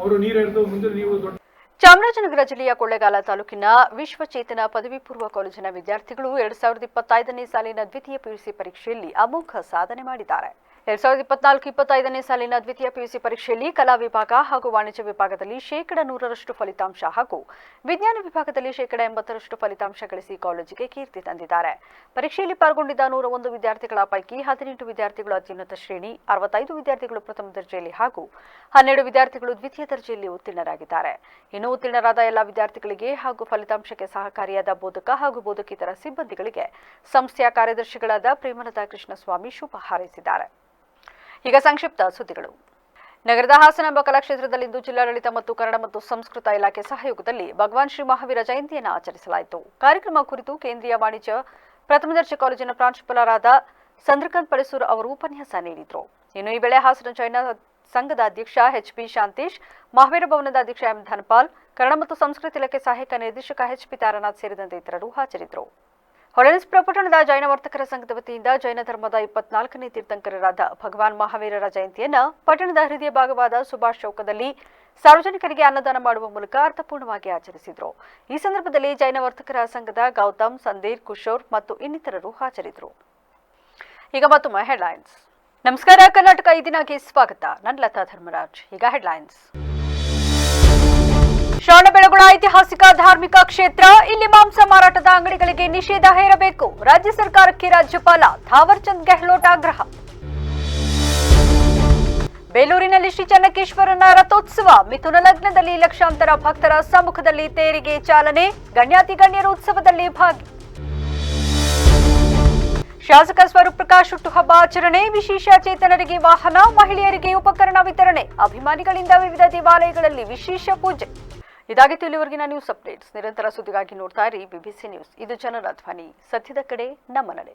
ಅವರು ನೀರೆರೆದು ಮುಂದೆ ನೀವು ದೊಡ್ಡ. ಚಾಮರಾಜನಗರ ಜಿಲ್ಲೆಯ ಕೊಳ್ಳೇಗಾಲ ತಾಲೂಕಿನ ವಿಶ್ವಚೇತನ ಪದವಿ ಪೂರ್ವ ಕಾಲೇಜಿನ ವಿದ್ಯಾರ್ಥಿಗಳು 2025ನೇ ಸಾಲಿನ ದ್ವಿತೀಯ PUC ಪರೀಕ್ಷೆಯಲ್ಲಿ ಅಮೋಘ ಸಾಧನೆ ಮಾಡಿದ್ದಾರೆ. 2024-25ನೇ ಸಾಲಿನ ದ್ವಿತೀಯ PUC ಪರೀಕ್ಷೆಯಲ್ಲಿ ಕಲಾ ವಿಭಾಗ ಹಾಗೂ ವಾಣಿಜ್ಯ ವಿಭಾಗದಲ್ಲಿ 100% ಫಲಿತಾಂಶ ಹಾಗೂ ವಿಜ್ಞಾನ ವಿಭಾಗದಲ್ಲಿ 80% ಫಲಿತಾಂಶ ಗಳಿಸಿ ಕಾಲೇಜಿಗೆ ಕೀರ್ತಿ ತಂದಿದ್ದಾರೆ. ಪರೀಕ್ಷೆಯಲ್ಲಿ ಪಾಲ್ಗೊಂಡಿದ್ದ 101 ವಿದ್ಯಾರ್ಥಿಗಳ ಪೈಕಿ 18 ವಿದ್ಯಾರ್ಥಿಗಳು ಅತ್ಯುನ್ನತ ಶ್ರೇಣಿ, 65 ವಿದ್ಯಾರ್ಥಿಗಳು ಪ್ರಥಮ ದರ್ಜೆಯಲ್ಲಿ ಹಾಗೂ 12 ವಿದ್ಯಾರ್ಥಿಗಳು ದ್ವಿತೀಯ ದರ್ಜೆಯಲ್ಲಿ ಉತ್ತೀರ್ಣರಾಗಿದ್ದಾರೆ. ಇನ್ನು ಉತ್ತೀರ್ಣರಾದ ಎಲ್ಲ ವಿದ್ಯಾರ್ಥಿಗಳಿಗೆ ಹಾಗೂ ಫಲಿತಾಂಶಕ್ಕೆ ಸಹಕಾರಿಯಾದ ಬೋಧಕ ಹಾಗೂ ಬೋಧಕೇತರ ಸಿಬ್ಬಂದಿಗಳಿಗೆ ಸಂಸ್ಥೆಯ ಕಾರ್ಯದರ್ಶಿಗಳಾದ ಪ್ರೇಮಲತಾ ಕೃಷ್ಣಸ್ವಾಮಿ ಶುಭ ಹಾರೈಸಿದ್ದಾರೆ. ಈಗ ಸಂಕ್ಷಿಪ್ತ ಸುದ್ದಿಗಳು. ನಗರದ ಹಾಸನಾಂಬ ಕಲಾಕ್ಷೇತ್ರದಲ್ಲಿಂದು ಜಿಲ್ಲಾಡಳಿತ ಮತ್ತು ಕನ್ನಡ ಮತ್ತು ಸಂಸ್ಕೃತ ಇಲಾಖೆ ಸಹಯೋಗದಲ್ಲಿ ಭಗವಾನ್ ಶ್ರೀ ಮಹಾವೀರ ಜಯಂತಿಯನ್ನು ಆಚರಿಸಲಾಯಿತು. ಕಾರ್ಯಕ್ರಮ ಕುರಿತು ಕೇಂದ್ರೀಯ ವಾಣಿಜ್ಯ ಪ್ರಥಮ ದರ್ಜೆ ಕಾಲೇಜಿನ ಪ್ರಾಂಶುಪಾಲರಾದ ಚಂದ್ರಕಾಂತ್ ಪಳಸೂರ್ ಅವರು ಉಪನ್ಯಾಸ ನೀಡಿದರು. ಇನ್ನು ಈ ವೇಳೆ ಹಾಸನ ಜೈನ ಸಂಘದ ಅಧ್ಯಕ್ಷ ಎಚ್ಪಿ ಶಾಂತೇಶ್, ಮಹಾವೀರ ಭವನದ ಅಧ್ಯಕ್ಷ ಎಂ ಧನಪಾಲ್, ಕನ್ನಡ ಮತ್ತು ಸಂಸ್ಕೃತಿ ಇಲಾಖೆ ಸಹಾಯಕ ನಿರ್ದೇಶಕ ಎಚ್ಪಿ ತಾರನಾಥ್ ಸೇರಿದಂತೆ ಇತರರು ಹಾಜರಿದ್ದರು. ಹೊಳೆನರಸೀಪುರ ಪಟ್ಟಣದ ಜೈನ ವರ್ತಕರ ಸಂಘದ ವತಿಯಿಂದ ಜೈನ ಧರ್ಮದ 24ನೇ ತೀರ್ಥಂಕರರಾದ ಭಗವಾನ್ ಮಹಾವೀರರ ಜಯಂತಿಯನ್ನು ಪಟ್ಟಣದ ಹೃದಯ ಭಾಗವಾದ ಸುಭಾಷ್ ಚೌಕದಲ್ಲಿ ಸಾರ್ವಜನಿಕರಿಗೆ ಅನ್ನದಾನ ಮಾಡುವ ಮೂಲಕ ಅರ್ಥಪೂರ್ಣವಾಗಿ ಆಚರಿಸಿದರು. ಈ ಸಂದರ್ಭದಲ್ಲಿ ಜೈನ ವರ್ತಕರ ಸಂಘದ ಗೌತಮ್, ಸಂದೀರ್, ಕಿಶೋರ್ ಮತ್ತು ಇನ್ನಿತರರು ಹಾಜರಿದ್ದರು. ಈಗ ಮತ್ತೊಮ್ಮೆ ಹೆಡ್ಲೈನ್ಸ್. ನಮಸ್ಕಾರ, ಕರ್ನಾಟಕ ಈ ದಿನಕ್ಕೆ ಸ್ವಾಗತ. ನಾನು ಲತಾ ಧರ್ಮರಾಜ್. ಈಗ ಹೆಡ್ಲೈನ್ಸ್. ಶ್ರವಣಬೆಳಗೊಳ ಐತಿಹಾಸಿಕ ಧಾರ್ಮಿಕ ಕ್ಷೇತ್ರ, ಇಲ್ಲಿ ಮಾಂಸ ಮಾರಾಟದ ಅಂಗಡಿಗಳಿಗೆ ನಿಷೇಧ ಹೇರಬೇಕು. ರಾಜ್ಯ ಸರ್ಕಾರಕ್ಕೆ ರಾಜ್ಯಪಾಲ ಥಾವರ್ ಚಂದ್ ಗೆಹ್ಲೋಟ್ ಆಗ್ರಹ. ಬೇಲೂರಿನಲ್ಲಿ ಶ್ರೀ ಚನ್ನಕೇಶ್ವರನ ರಥೋತ್ಸವ, ಮಿಥುನ ಲಗ್ನದಲ್ಲಿ ಲಕ್ಷಾಂತರ ಭಕ್ತರ ಸಮ್ಮುಖದಲ್ಲಿ ತೇರಿಗೆ ಚಾಲನೆ, ಗಣ್ಯಾತಿ ಗಣ್ಯರು ಉತ್ಸವದಲ್ಲಿ ಭಾಗಿ. ಶಾಸಕ ಸ್ವರೂಪ್ ಪ್ರಕಾಶ್ ಹುಟ್ಟುಹಬ್ಬ ಆಚರಣೆ, ವಿಶೇಷ ಚೇತನರಿಗೆ ವಾಹನ, ಮಹಿಳೆಯರಿಗೆ ಉಪಕರಣ ವಿತರಣೆ, ಅಭಿಮಾನಿಗಳಿಂದ ವಿವಿಧ ದೇವಾಲಯಗಳಲ್ಲಿ ವಿಶೇಷ ಪೂಜೆ. ಇದಾಗಿತ್ತು ಇಲ್ಲಿವರೆಗಿನ ನ್ಯೂಸ್ ಅಪ್ಡೇಟ್ಸ್. ನಿರಂತರ ಸುದ್ದಿಗಾಗಿ ನೋಡ್ತಾ ಇರಿ BBC ನ್ಯೂಸ್. ಇದು ಜನರ ಧ್ವನಿ, ಸತ್ಯದ ಕಡೆ ನಮ್ಮ ನಡೆ.